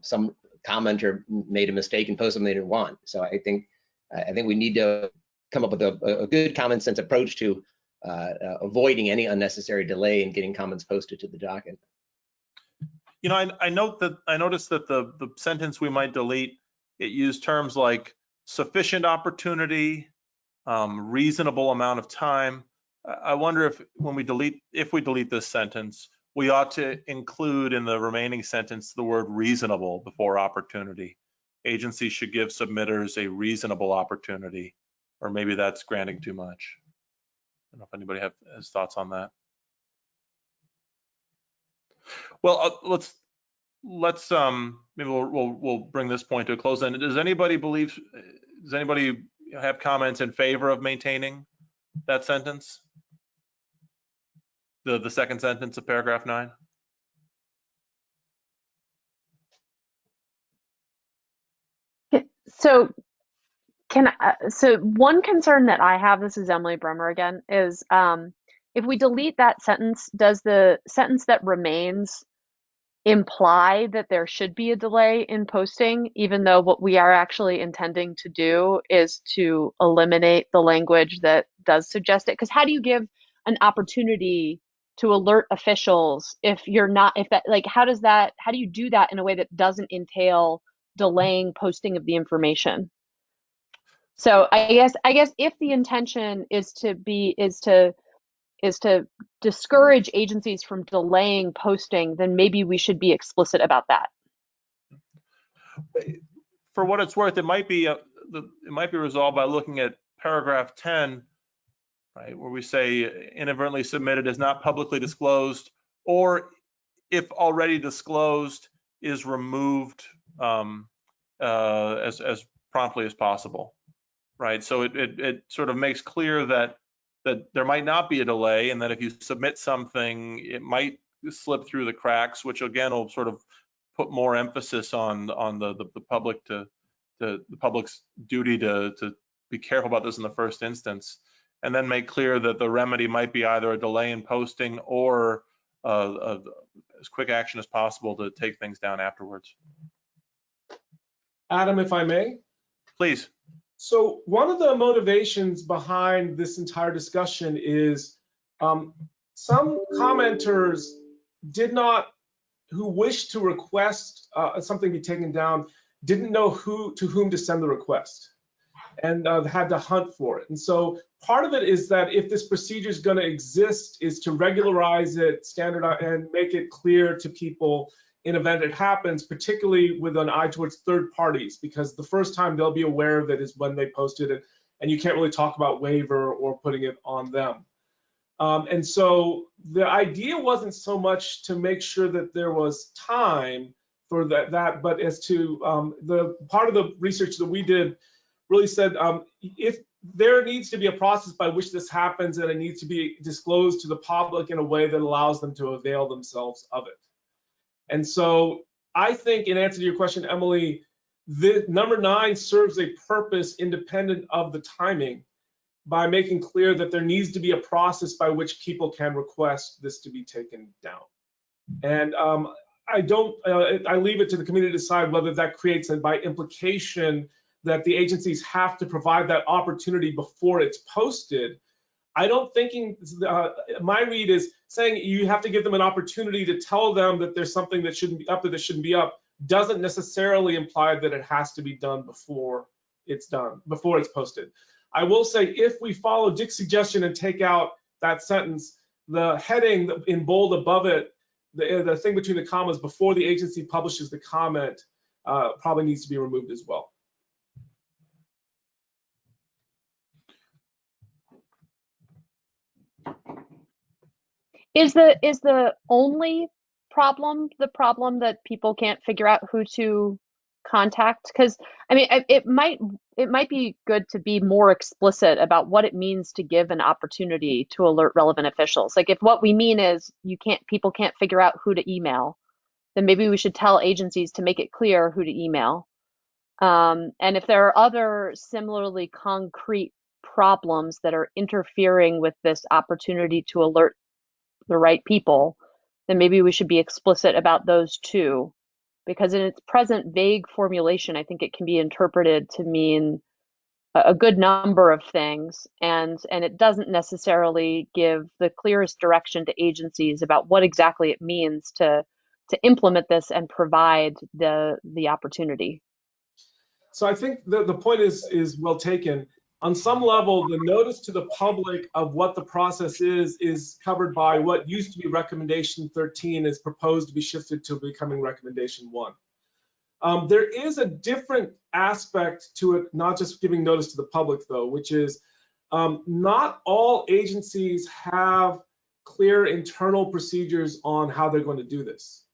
some commenter made a mistake and posted something they didn't want. So I think we need to come up with a good common sense approach to avoiding any unnecessary delay in getting comments posted to the docket. I noticed that the sentence we might delete, it used terms like sufficient opportunity, reasonable amount of time. I wonder if we delete this sentence, we ought to include in the remaining sentence the word reasonable before opportunity. Agencies should give submitters a reasonable opportunity, or maybe that's granting too much. I don't know if anybody has thoughts on that. Well, let's maybe we'll bring this point to a close. And does anybody have comments in favor of maintaining that sentence? The second sentence of paragraph 9? So one concern that I have, this is Emily Bremer again, is if we delete that sentence, does the sentence that remains imply that there should be a delay in posting, even though what we are actually intending to do is to eliminate the language that does suggest it? Because how do you give an opportunity to alert officials how do you do that in a way that doesn't entail delaying posting of the information? So I guess if the intention is to discourage agencies from delaying posting, then maybe we should be explicit about that. For what it's worth, it might be resolved by looking at paragraph 10, right, where we say inadvertently submitted is not publicly disclosed, or if already disclosed, is removed as promptly as possible. Right, so it sort of makes clear that there might not be a delay, and that if you submit something, it might slip through the cracks, which again will sort of put more emphasis on the public the public's duty to be careful about this in the first instance, and then make clear that the remedy might be either a delay in posting or as quick action as possible to take things down afterwards. Adam, if I may? Please. So one of the motivations behind this entire discussion is some commenters who wished to request something be taken down, didn't know to whom to send the request, and had to hunt for it. And so part of it is that if this procedure is going to exist, is to regularize it, standardize, and make it clear to people in event it happens, particularly with an eye towards third parties, because the first time they'll be aware of it is when they posted it, and you can't really talk about waiver or putting it on them. And so the idea wasn't so much to make sure that there was time for that, but as to the part of the research that we did really said if there needs to be a process by which this happens, and it needs to be disclosed to the public in a way that allows them to avail themselves of it. And so I think, in answer to your question, Emily, the number 9 serves a purpose independent of the timing by making clear that there needs to be a process by which people can request this to be taken down. And I leave it to the committee to decide whether that creates, by implication, that the agencies have to provide that opportunity before it's posted. I don't think my read is saying you have to give them an opportunity to tell them that there's something that shouldn't be up, that shouldn't be up, doesn't necessarily imply that it has to be done before it's posted. I will say, if we follow Dick's suggestion and take out that sentence, the heading in bold above it the thing between the commas before the agency publishes the comment probably needs to be removed as well. Is the only problem the problem that people can't figure out who to contact? Because I mean, it might be good to be more explicit about what it means to give an opportunity to alert relevant officials. Like if what we mean is people can't figure out who to email, then maybe we should tell agencies to make it clear who to email. And if there are other similarly concrete problems that are interfering with this opportunity to alert the right people, then maybe we should be explicit about those too. Because in its present vague formulation, I think it can be interpreted to mean a good number of things, and it doesn't necessarily give the clearest direction to agencies about what exactly it means to implement this and provide the opportunity. So I think the point is well taken. On some level, the notice to the public of what the process is covered by what used to be recommendation 13 is proposed to be shifted to becoming recommendation 1. There is a different aspect to it, not just giving notice to the public though, which is not all agencies have clear internal procedures on how they're going to do this.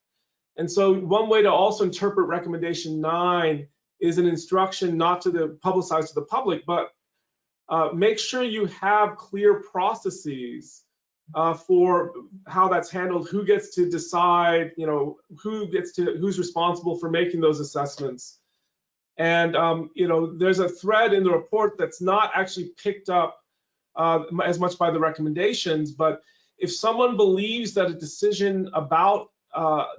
And so one way to also interpret recommendation 9 is an instruction not to publicize to the public, but make sure you have clear processes for how that's handled, who gets to decide, who's responsible for making those assessments. And there's a thread in the report that's not actually picked up as much by the recommendations, but if someone believes that a decision about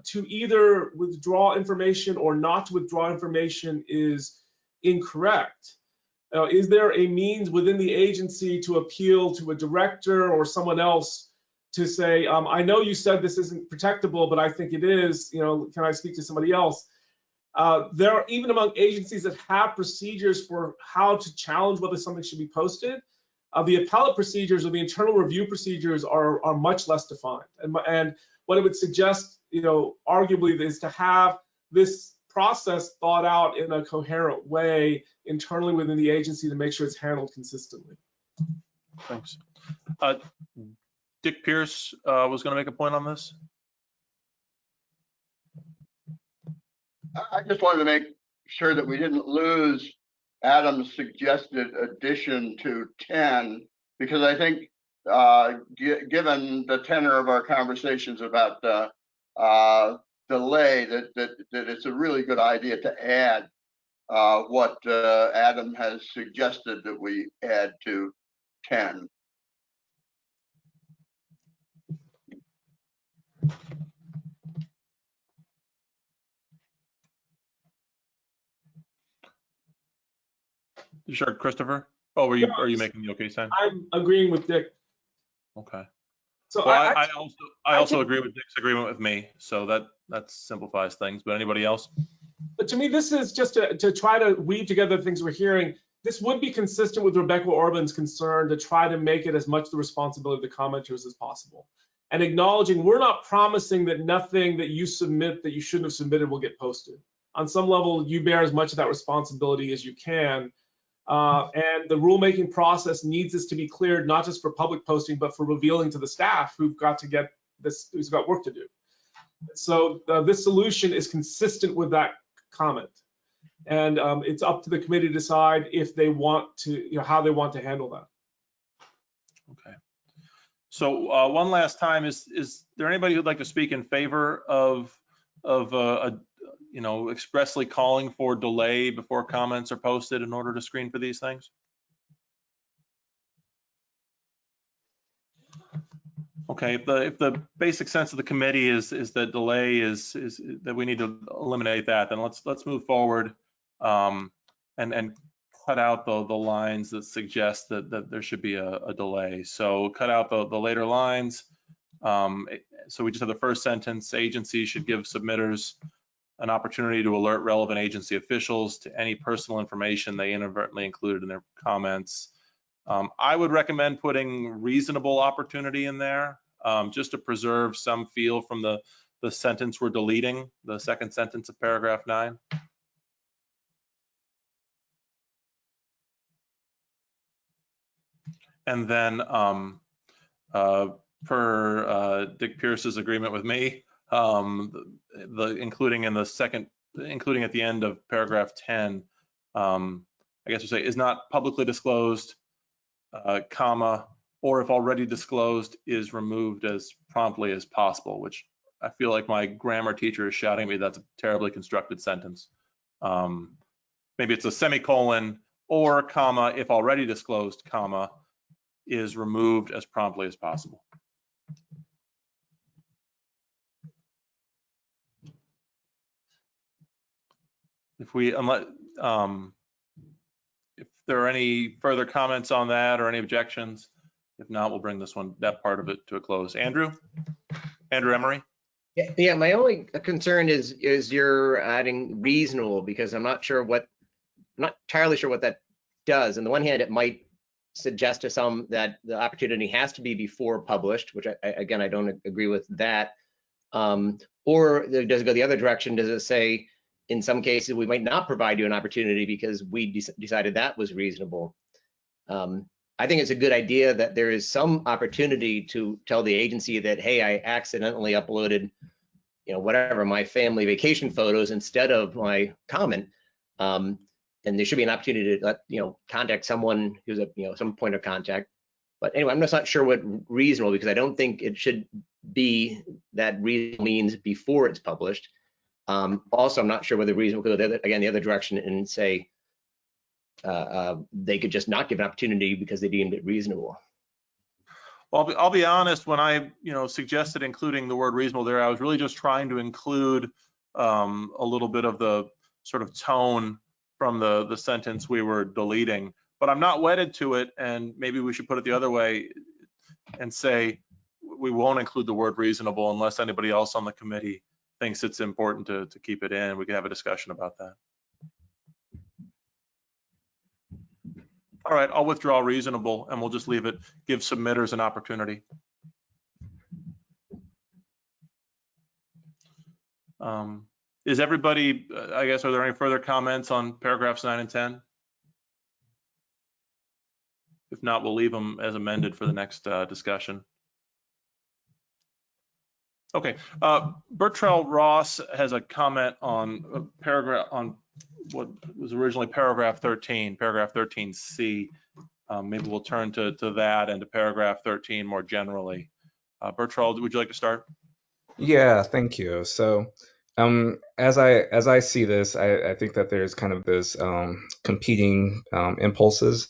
to either withdraw information or not to withdraw information is incorrect, is there a means within the agency to appeal to a director or someone else to say, I know you said this isn't protectable, but I think it is, can I speak to somebody else? There are, even among agencies that have procedures for how to challenge whether something should be posted, the appellate procedures or the internal review procedures are much less defined. And what it would suggest, arguably, is to have this process thought out in a coherent way internally within the agency to make sure it's handled consistently. Thanks. Dick Pierce was going to make a point on this. I just wanted to make sure that we didn't lose Adam's suggested addition to 10, because I think given the tenor of our conversations about delay, that it's a really good idea to add what Adam has suggested that we add to 10. Sure, Christopher. Oh, are you making the okay sign? I'm agreeing with Dick. Okay. So well, I also agree with Dick's agreement with me, so that simplifies things. But anybody else? But to me, this is just to try to weave together the things we're hearing. This would be consistent with Rebecca Orban's concern to try to make it as much the responsibility of the commenters as possible, and acknowledging we're not promising that nothing that you submit that you shouldn't have submitted will get posted. On some level, you bear as much of that responsibility as you can. And the rulemaking process needs this to be cleared, not just for public posting, but for revealing to the staff who've got to get this, who's got work to do. So this solution is consistent with that comment. And it's up to the committee to decide if they want to, how they want to handle that. Okay. So one last time, is there anybody who'd like to speak in favor of expressly calling for delay before comments are posted in order to screen for these things? Okay, if the basic sense of the committee is that delay is that we need to eliminate that, then let's move forward and cut out the lines that suggest that there should be a delay. So cut out the later lines. So we just have the first sentence: agencies should give submitters an opportunity to alert relevant agency officials to any personal information they inadvertently included in their comments. I would recommend putting reasonable opportunity in there, just to preserve some feel from the the sentence we're deleting, the second sentence of paragraph 9. And then per Dick Pierce's agreement with me, including at the end of paragraph 10, I guess we say is not publicly disclosed, comma, or if already disclosed is removed as promptly as possible, which I feel like my grammar teacher is shouting at me that's a terribly constructed sentence. Maybe it's a semicolon or comma, if already disclosed, comma, is removed as promptly as possible. If there are any further comments on that or any objections, if not, we'll bring that part of it to a close. Andrew Emery. Yeah, my only concern is you're adding reasonable, because I'm not entirely sure what that does. On the one hand, it might suggest to some that the opportunity has to be before published, which I don't agree with that. Or does it go the other direction? Does it say, in some cases, we might not provide you an opportunity because we decided that was reasonable? I think it's a good idea that there is some opportunity to tell the agency that, hey, I accidentally uploaded, whatever, my family vacation photos instead of my comment. And there should be an opportunity to let, contact someone who's some point of contact. But anyway, I'm just not sure what reasonable, because I don't think it should be that reasonable means before it's published. Also, I'm not sure whether reasonable could go the other direction and say they could just not give an opportunity because they deemed it reasonable. Well, I'll be honest, when I suggested including the word reasonable there, I was really just trying to include a little bit of the sort of tone from the sentence we were deleting, but I'm not wedded to it, and maybe we should put it the other way and say we won't include the word reasonable unless anybody else on the committee thinks it's important to keep it in. We can have a discussion about that. All right, I'll withdraw reasonable, and we'll just leave it, give submitters an opportunity. Is everybody, I guess, are there any further comments on paragraphs 9 and 10? If not, we'll leave them as amended for the next discussion. Okay, Bertrell Ross has a comment on what was originally paragraph 13, paragraph 13C. Maybe we'll turn to that and to paragraph 13 more generally. Bertrell, would you like to start? Yeah, thank you. So as I see this, I think that there's kind of this competing impulses,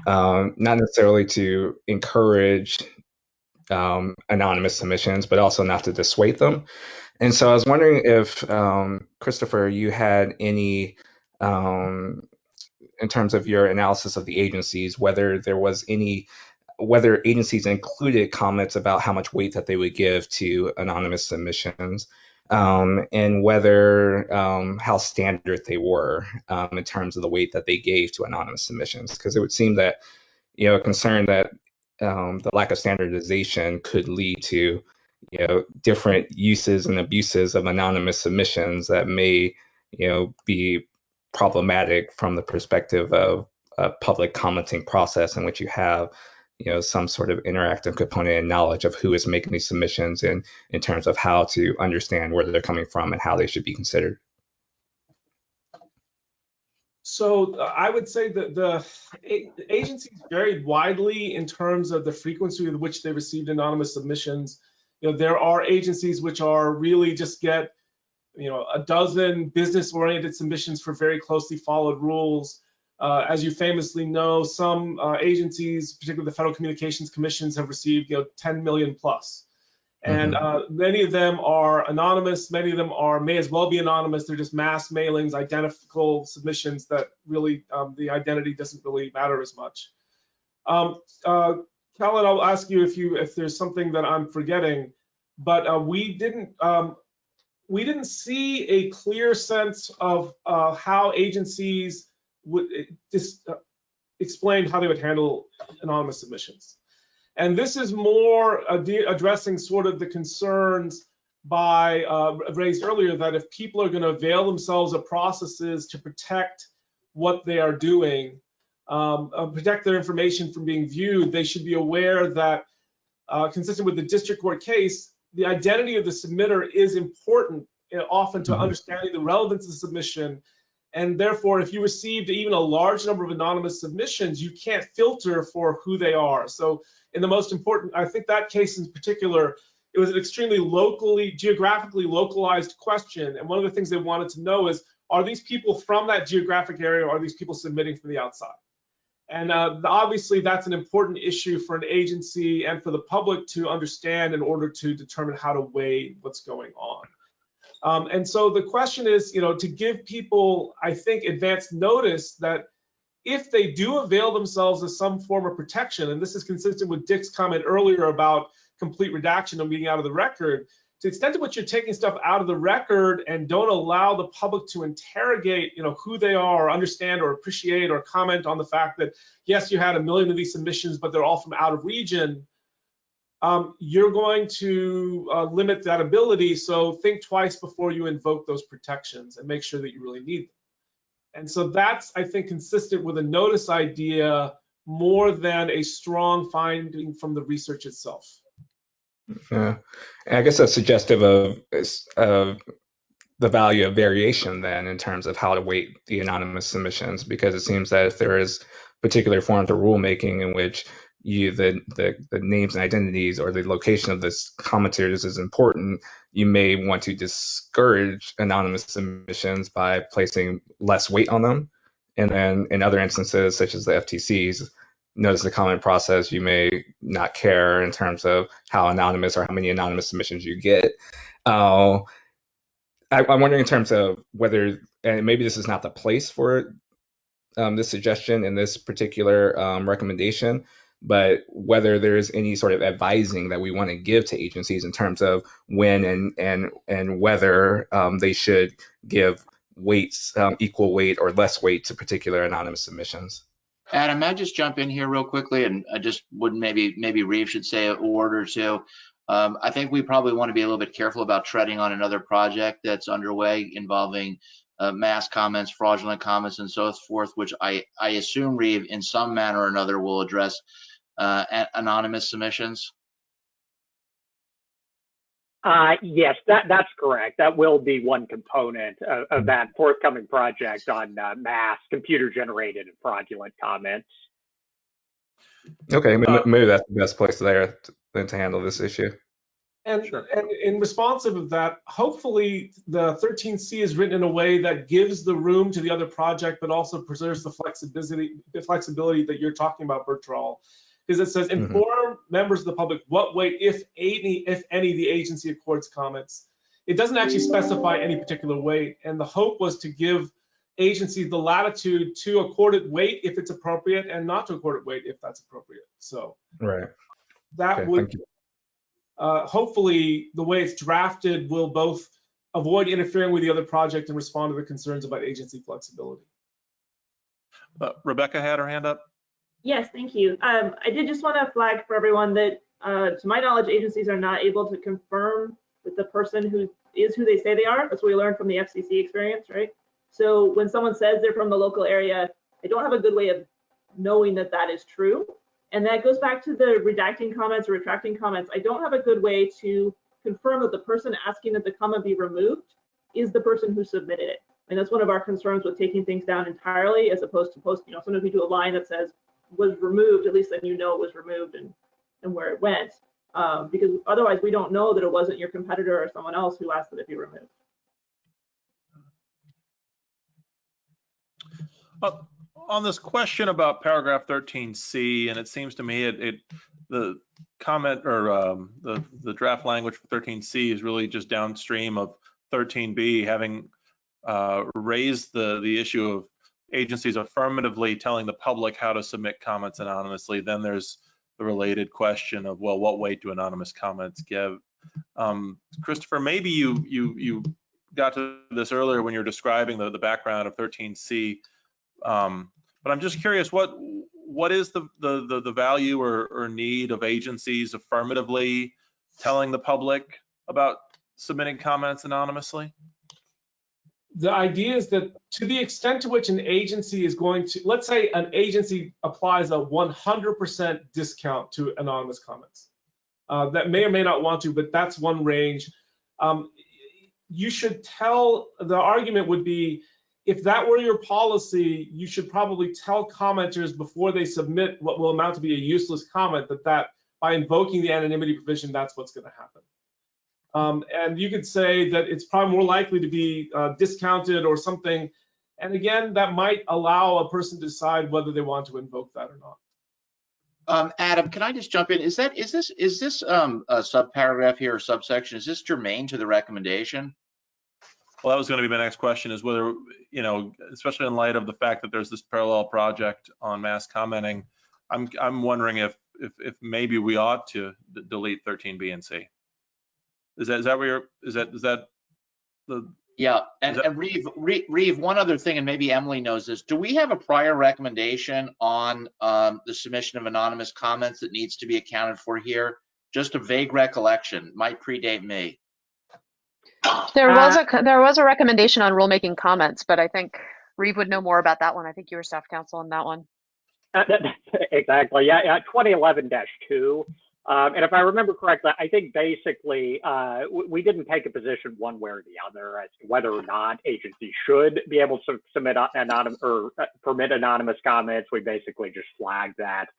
not necessarily to encourage anonymous submissions, but also not to dissuade them. And so I was wondering if, Christopher, you had any, in terms of your analysis of the agencies, whether agencies included comments about how much weight that they would give to anonymous submissions, and whether how standard they were in terms of the weight that they gave to anonymous submissions. Because it would seem that, a concern that the lack of standardization could lead to, different uses and abuses of anonymous submissions that may, be problematic from the perspective of a public commenting process in which you have, some sort of interactive component and knowledge of who is making these submissions, and in terms of how to understand where they're coming from and how they should be considered. So I would say that the agencies varied widely in terms of the frequency with which they received anonymous submissions. There are agencies which are really just get, a dozen business-oriented submissions for very closely followed rules. As you famously know, some agencies, particularly the Federal Communications Commissions, have received 10 million plus. And many of them are anonymous. Many of them may as well be anonymous. They're just mass mailings, identical submissions that really the identity doesn't really matter as much. Kellen, I'll ask you if there's something that I'm forgetting, but we didn't see a clear sense of how agencies would explain how they would handle anonymous submissions. And this is more addressing sort of the concerns raised earlier, that if people are going to avail themselves of processes to protect what they are doing, protect their information from being viewed, they should be aware that, consistent with the district court case, the identity of the submitter is important, often to understanding the relevance of the submission. And therefore, if you received even a large number of anonymous submissions, you can't filter for who they are. So in the most important, I think that case in particular, it was an extremely geographically localized question. And one of the things they wanted to know is, are these people from that geographic area, or are these people submitting from the outside? And obviously that's an important issue for an agency and for the public to understand in order to determine how to weigh what's going on. And so the question is, to give people, I think, advance notice that if they do avail themselves of some form of protection, and this is consistent with Dick's comment earlier about complete redaction and being out of the record, to the extent to which you're taking stuff out of the record and don't allow the public to interrogate, who they are, or understand or appreciate or comment on the fact that, yes, you had 1 million of these submissions, but they're all from out of region, you're going to limit that ability. So think twice before you invoke those protections and make sure that you really need them. And so that's, I think, consistent with a notice idea more than a strong finding from the research itself. Yeah, and I guess that's suggestive of the value of variation then in terms of how to weight the anonymous submissions, because it seems that if there is particular forms of rulemaking in which the names and identities or the location of the commentators is important, you may want to discourage anonymous submissions by placing less weight on them. And then in other instances, such as the FTC's notice of comment process, you may not care in terms of how anonymous or how many anonymous submissions you get. I'm wondering in terms of whether, and maybe this is not the place for this suggestion in this particular recommendation, but whether there's any sort of advising that we want to give to agencies in terms of when and whether they should give weights, equal weight or less weight to particular anonymous submissions. Adam, may I just jump in here real quickly, and I just would maybe Reeve should say a word or two. I think we probably want to be a little bit careful about treading on another project that's underway involving mass comments, fraudulent comments, and so forth, which I assume, Reeve, in some manner or another will address anonymous submissions. Yes, that's correct. That will be one component of that forthcoming project on mass computer-generated and fraudulent comments. Okay, maybe that's the best place there to handle this issue. And, and in responsive of that, hopefully the 13C is written in a way that gives the room to the other project, but also preserves the flexibility that you're talking about, Bertrand. Because it says, inform members of the public what weight, if any, the agency accords comments. It doesn't actually specify any particular weight. And the hope was to give agencies the latitude to accord it weight if it's appropriate and not to accord it weight if that's appropriate. So that would, hopefully, the way it's drafted will both avoid interfering with the other project and respond to the concerns about agency flexibility. Rebecca had her hand up. Yes, thank you. I did just want to flag for everyone that, to my knowledge, agencies are not able to confirm that the person who is who they say they are. That's what we learned from the FCC experience, right? So when someone says they're from the local area, I don't have a good way of knowing that that is true. And that goes back to the redacting comments or retracting comments. I don't have a good way to confirm that the person asking that the comment be removed is the person who submitted it. And that's one of our concerns with taking things down entirely as opposed to posting. Sometimes we do a line that says was removed, at least then you know it was removed and where it went. Because otherwise we don't know that it wasn't your competitor or someone else who asked that it be removed. On this question about paragraph 13C, and it seems to me the comment or the draft language for 13C is really just downstream of 13B, having raised the issue of agencies affirmatively telling the public how to submit comments anonymously. Then there's the related question of, well, what weight do anonymous comments give? Christopher, maybe you got to this earlier when you were describing the background of 13C. But I'm just curious, what is the value or need of agencies affirmatively telling the public about submitting comments anonymously? The idea is that to the extent to which an agency is going to, let's say an agency applies a 100% discount to anonymous comments. That may or may not want to, but that's one range. You should tell, the argument would be, if that were your policy, you should probably tell commenters before they submit what will amount to be a useless comment that by invoking the anonymity provision, that's what's going to happen. And you could say that it's probably more likely to be discounted or something. And again, that might allow a person to decide whether they want to invoke that or not. Adam, can I just jump in? Is this a subparagraph here or subsection? Is this germane to the recommendation? Well, that was going to be my next question, is whether, you know, especially in light of the fact that there's this parallel project on mass commenting, I'm wondering if maybe we ought to delete 13B and C. Is that where you're, is that the? Yeah, and Reeve, one other thing, and maybe Emily knows this. Do we have a prior recommendation on the submission of anonymous comments that needs to be accounted for here? Just a vague recollection, might predate me. There was a recommendation on rulemaking comments, but I think Reeve would know more about that one. I think you were staff counsel on that one. Exactly. Yeah, 2011-2. And if I remember correctly, I think basically we didn't take a position one way or the other as to whether or not agencies should be able to submit anonymous or permit anonymous comments. We basically just flagged that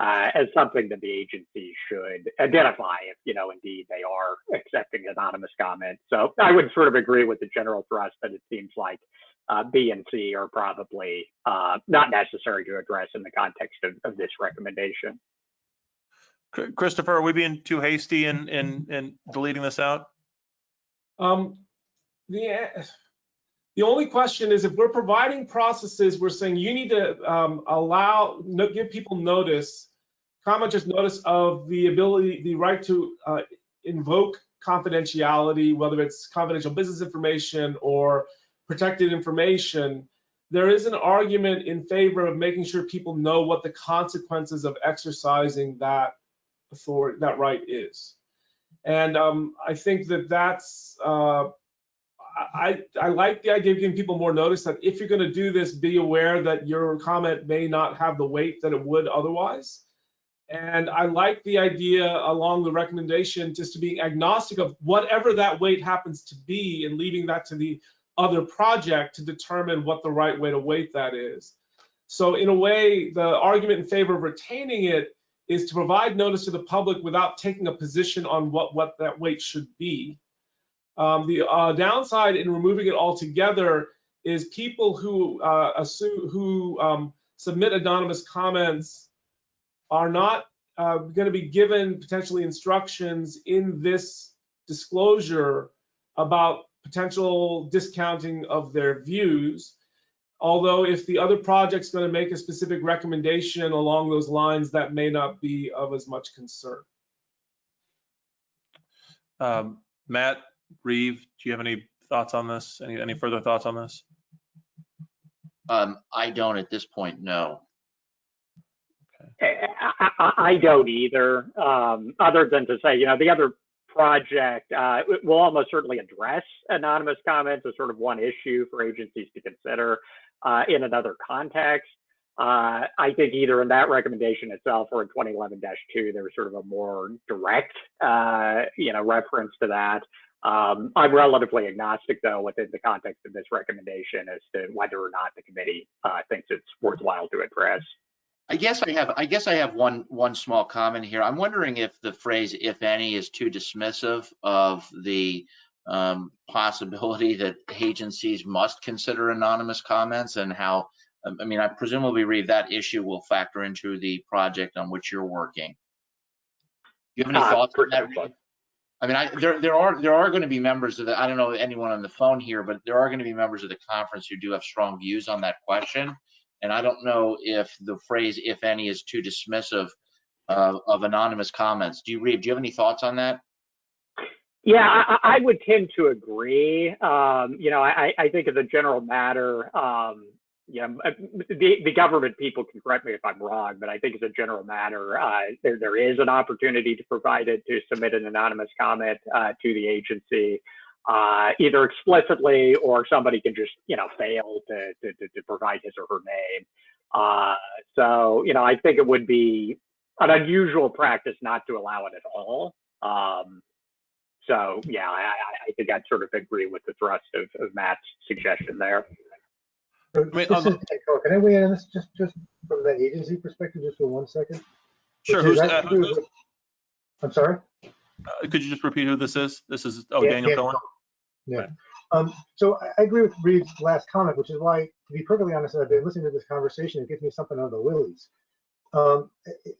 as something that the agency should identify if, you know, indeed they are accepting anonymous comments. So I would sort of agree with the general thrust that it seems like B and C are probably not necessary to address in the context of this recommendation. Christopher, are we being too hasty in deleting this out? The only question is, if we're providing processes, we're saying you need to give people notice, commenters notice of the right to invoke confidentiality, whether it's confidential business information or protected information. There is an argument in favor of making sure people know what the consequences of exercising that authority, that right is. And I think that's, I like the idea of giving people more notice that if you're going to do this, be aware that your comment may not have the weight that it would otherwise. And I like the idea along the recommendation just to be agnostic of whatever that weight happens to be and leaving that to the other project to determine what the right way to weight that is. So in a way, the argument in favor of retaining it is to provide notice to the public without taking a position on what that weight should be. The downside in removing it altogether is people who submit anonymous comments are not going to be given potentially instructions in this disclosure about potential discounting of their views. Although if the other project's going to make a specific recommendation along those lines, that may not be of as much concern. Matt, Reeve, do you have any thoughts on this? Any further thoughts on this? I don't at this point, no. Okay. I don't either, other than to say, you know, the other project will almost certainly address anonymous comments as sort of one issue for agencies to consider in another context. I think either in that recommendation itself or in 2011-2, there was sort of a more direct, you know, reference to that. I'm relatively agnostic, though, within the context of this recommendation as to whether or not the committee thinks it's worthwhile to address. I guess I have one small comment here. I'm wondering if the phrase "if any" is too dismissive of the possibility that agencies must consider anonymous comments, and how, I mean, I presumably read that issue will factor into the project on which you're working. Do you have any thoughts on that? I mean, there are going to be members of the, I don't know anyone on the phone here, but there are going to be members of the conference who do have strong views on that question. And I don't know if the phrase "if any" is too dismissive of anonymous comments. Do you have any thoughts on that? Yeah, I would tend to agree. You know, I think as a general matter, the government people can correct me if I'm wrong, but I think as a general matter, there is an opportunity to provide it, to submit an anonymous comment to the agency, either explicitly or somebody can just, fail to provide his or her name. So, I think it would be an unusual practice not to allow it at all. So yeah, I think I'd sort of agree with the thrust of Matt's suggestion there. This is Echo. Can I weigh in on this just from the agency perspective, just for 1 second? Sure. I'm sorry? Could you just repeat who this is? This is, Daniel Cohen? Yeah. So I agree with Reed's last comment, which is why, to be perfectly honest, I've been listening to this conversation. It gives me something out of the willies.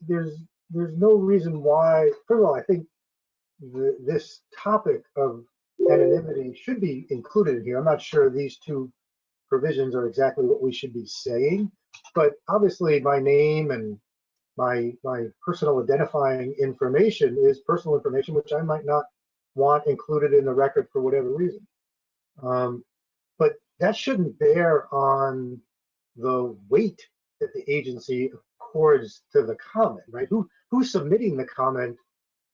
There's no reason why, first of all, I think this topic of anonymity should be included in here. I'm not sure these two provisions are exactly what we should be saying, but obviously my name and my personal identifying information is personal information, which I might not want included in the record for whatever reason. But that shouldn't bear on the weight that the agency accords to the comment, right? Who's submitting the comment?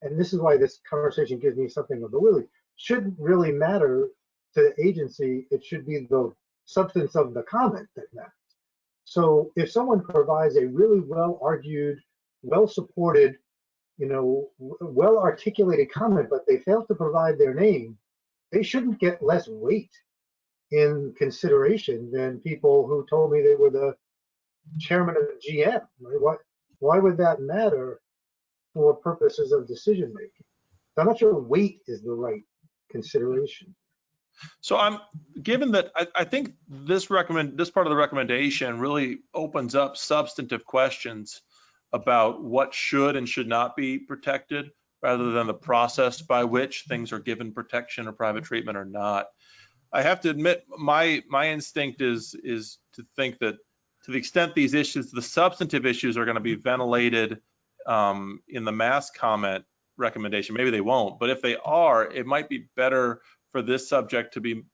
And this is why this conversation gives me something of the willy. Shouldn't really matter to the agency. It should be the substance of the comment that matters. So if someone provides a really well-argued, well-supported, well-articulated comment, but they fail to provide their name, they shouldn't get less weight in consideration than people who told me they were the chairman of GM. Right? Why would that matter for purposes of decision making? I'm not sure weight is the right consideration. So given that I think this part of the recommendation really opens up substantive questions about what should and should not be protected, rather than the process by which things are given protection or private treatment or not. I have to admit, my instinct is to think that to the extent these issues, the substantive issues, are going to be ventilated in the mass comment recommendation. Maybe they won't, but if they are, it might be better for this subject to be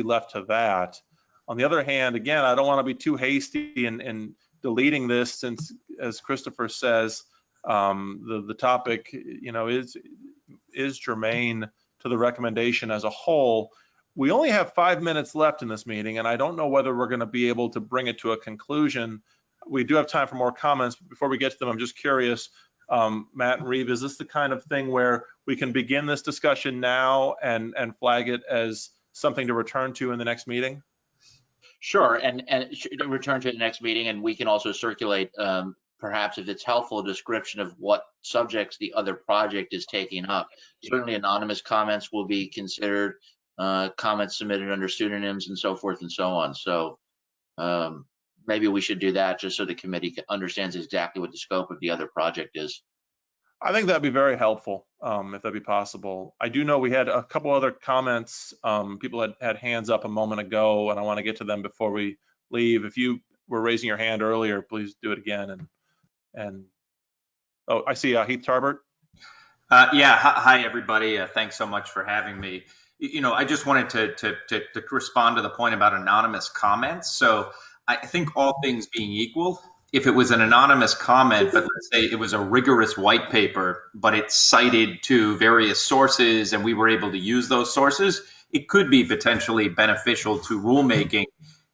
left to that. On the other hand, again, I don't want to be too hasty in deleting this, since, as Christopher says, the topic, is germane to the recommendation as a whole. We only have 5 minutes left in this meeting, and I don't know whether we're going to be able to bring it to a conclusion. We do have time for more comments, but before we get to them, I'm just curious, Matt and Reeve, is this the kind of thing where we can begin this discussion now and flag it as something to return to in the next meeting? Sure, and return to the next meeting, and we can also circulate, perhaps if it's helpful, a description of what subjects the other project is taking up. Certainly anonymous comments will be considered, comments submitted under pseudonyms and so forth and so on. So maybe we should do that just so the committee understands exactly what the scope of the other project is. I think that'd be very helpful, if that'd be possible. I do know we had a couple other comments. People had hands up a moment ago, and I want to get to them before we leave. If you were raising your hand earlier, please do it again. And oh, I see Heath Tarbert. Yeah, hi everybody. Thanks so much for having me. I just wanted to respond to the point about anonymous comments. So I think all things being equal, if it was an anonymous comment, but let's say it was a rigorous white paper, but it cited to various sources and we were able to use those sources, it could be potentially beneficial to rulemaking,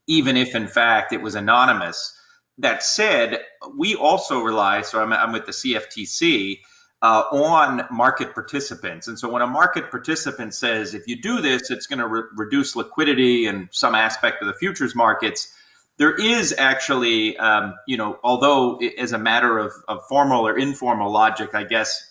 even if in fact it was anonymous. That said, we also rely, so I'm with the CFTC, on market participants. And so when a market participant says, if you do this, it's going to reduce liquidity and some aspect of the futures markets, there is actually, although as a matter of formal or informal logic, I guess,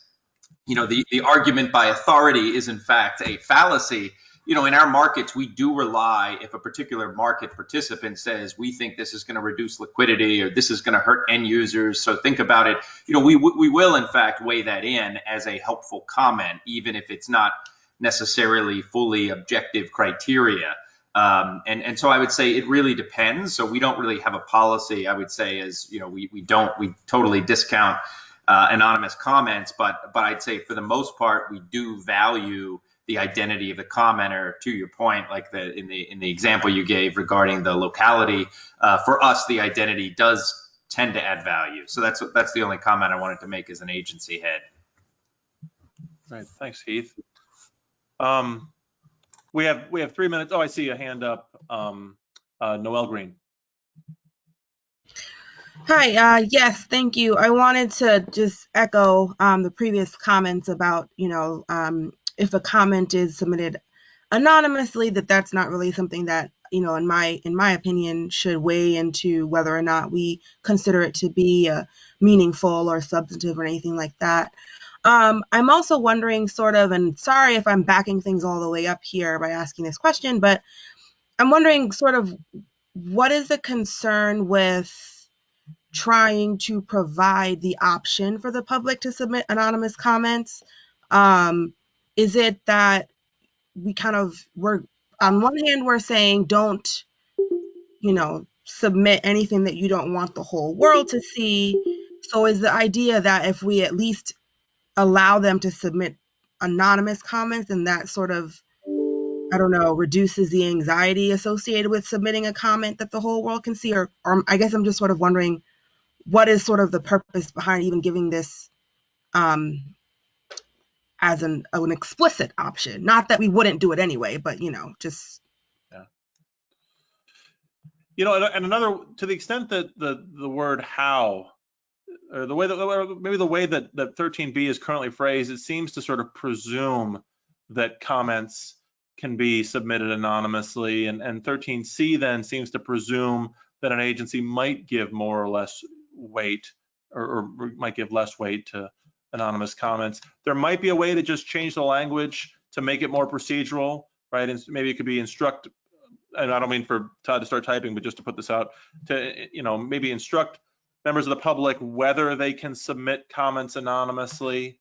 the argument by authority is in fact a fallacy. In our markets, we do rely, if a particular market participant says, we think this is going to reduce liquidity or this is going to hurt end users. So think about it. We will in fact weigh that in as a helpful comment, even if it's not necessarily fully objective criteria. And so I would say it really depends. So we don't really have a policy, I would say, as we totally discount anonymous comments, but I'd say for the most part, we do value the identity of the commenter. To your point, like in the example you gave regarding the locality, for us, the identity does tend to add value. So that's the only comment I wanted to make as an agency head. Right. Thanks, Heath. We have 3 minutes. Oh, I see a hand up. Noel Green. Hi, yes, thank you. I wanted to just echo the previous comments about, if a comment is submitted anonymously, that's not really something that, in my opinion, should weigh into whether or not we consider it to be meaningful or substantive or anything like that. I'm also wondering and sorry if I'm backing things all the way up here by asking this question, but I'm wondering what is the concern with trying to provide the option for the public to submit anonymous comments? Is it that we're on one hand, we're saying don't, submit anything that you don't want the whole world to see. So is the idea that if we at least allow them to submit anonymous comments, and that reduces the anxiety associated with submitting a comment that the whole world can see? Or I guess I'm just wondering, what is the purpose behind even giving this as an explicit option? Not that we wouldn't do it anyway, but just. Yeah. And another, to the extent that the word how, or the way that 13B is currently phrased, it seems to presume that comments can be submitted anonymously, and 13C then seems to presume that an agency might give more or less weight, or might give less weight to anonymous comments. There might be a way to just change the language to make it more procedural, right? And maybe it could be instruct, and I don't mean for Todd to start typing, but just to put this out, to maybe instruct members of the public whether they can submit comments anonymously,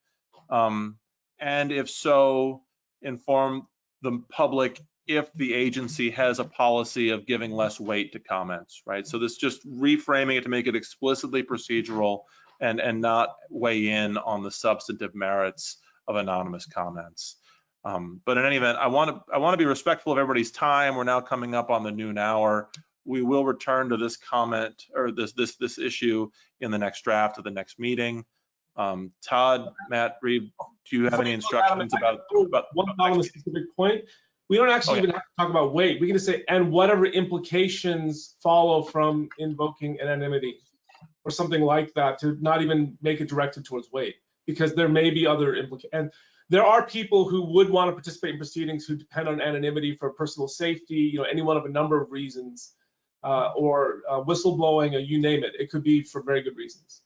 and if so, inform the public if the agency has a policy of giving less weight to comments, right? So this just reframing it to make it explicitly procedural and not weigh in on the substantive merits of anonymous comments. But in any event, I want to be respectful of everybody's time. We're now coming up on the noon hour. We will return to this comment or this issue in the next draft of the next meeting. Todd, Matt, Reed, do you have any instructions about one on a specific point? We don't actually even have to talk about weight. We can just say, and whatever implications follow from invoking anonymity or something like that, to not even make it directed towards weight, because there may be other implications. And there are people who would want to participate in proceedings who depend on anonymity for personal safety, any one of a number of reasons, or whistleblowing, or you name it. It could be for very good reasons.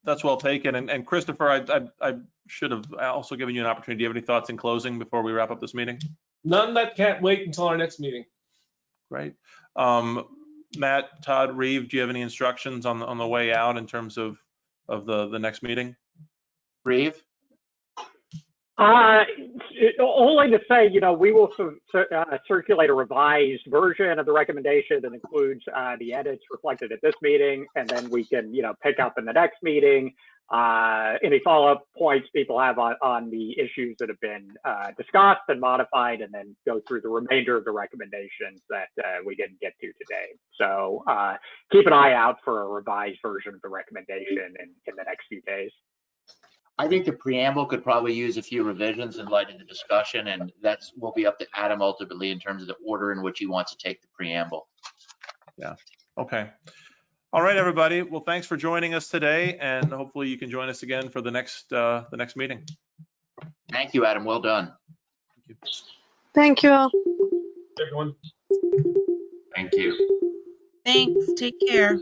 That's well taken. And Christopher, I should have also given you an opportunity. Do you have any thoughts in closing before we wrap up this meeting? None that can't wait until our next meeting. Great. Matt, Todd, Reeve, do you have any instructions on the way out in terms of the next meeting? Reeve? Only to say, we will circulate a revised version of the recommendation that includes the edits reflected at this meeting, and then we can, pick up in the next meeting any follow-up points people have on the issues that have been discussed and modified, and then go through the remainder of the recommendations that we didn't get to today. So keep an eye out for a revised version of the recommendation in the next few days. I think the preamble could probably use a few revisions in light of the discussion, and will be up to Adam ultimately in terms of the order in which he wants to take the preamble. Yeah. Okay. All right, everybody. Well, thanks for joining us today, and hopefully you can join us again for the next meeting. Thank you, Adam. Well done. Thank you. Thank you all. Everyone. Thank you. Thanks. Take care.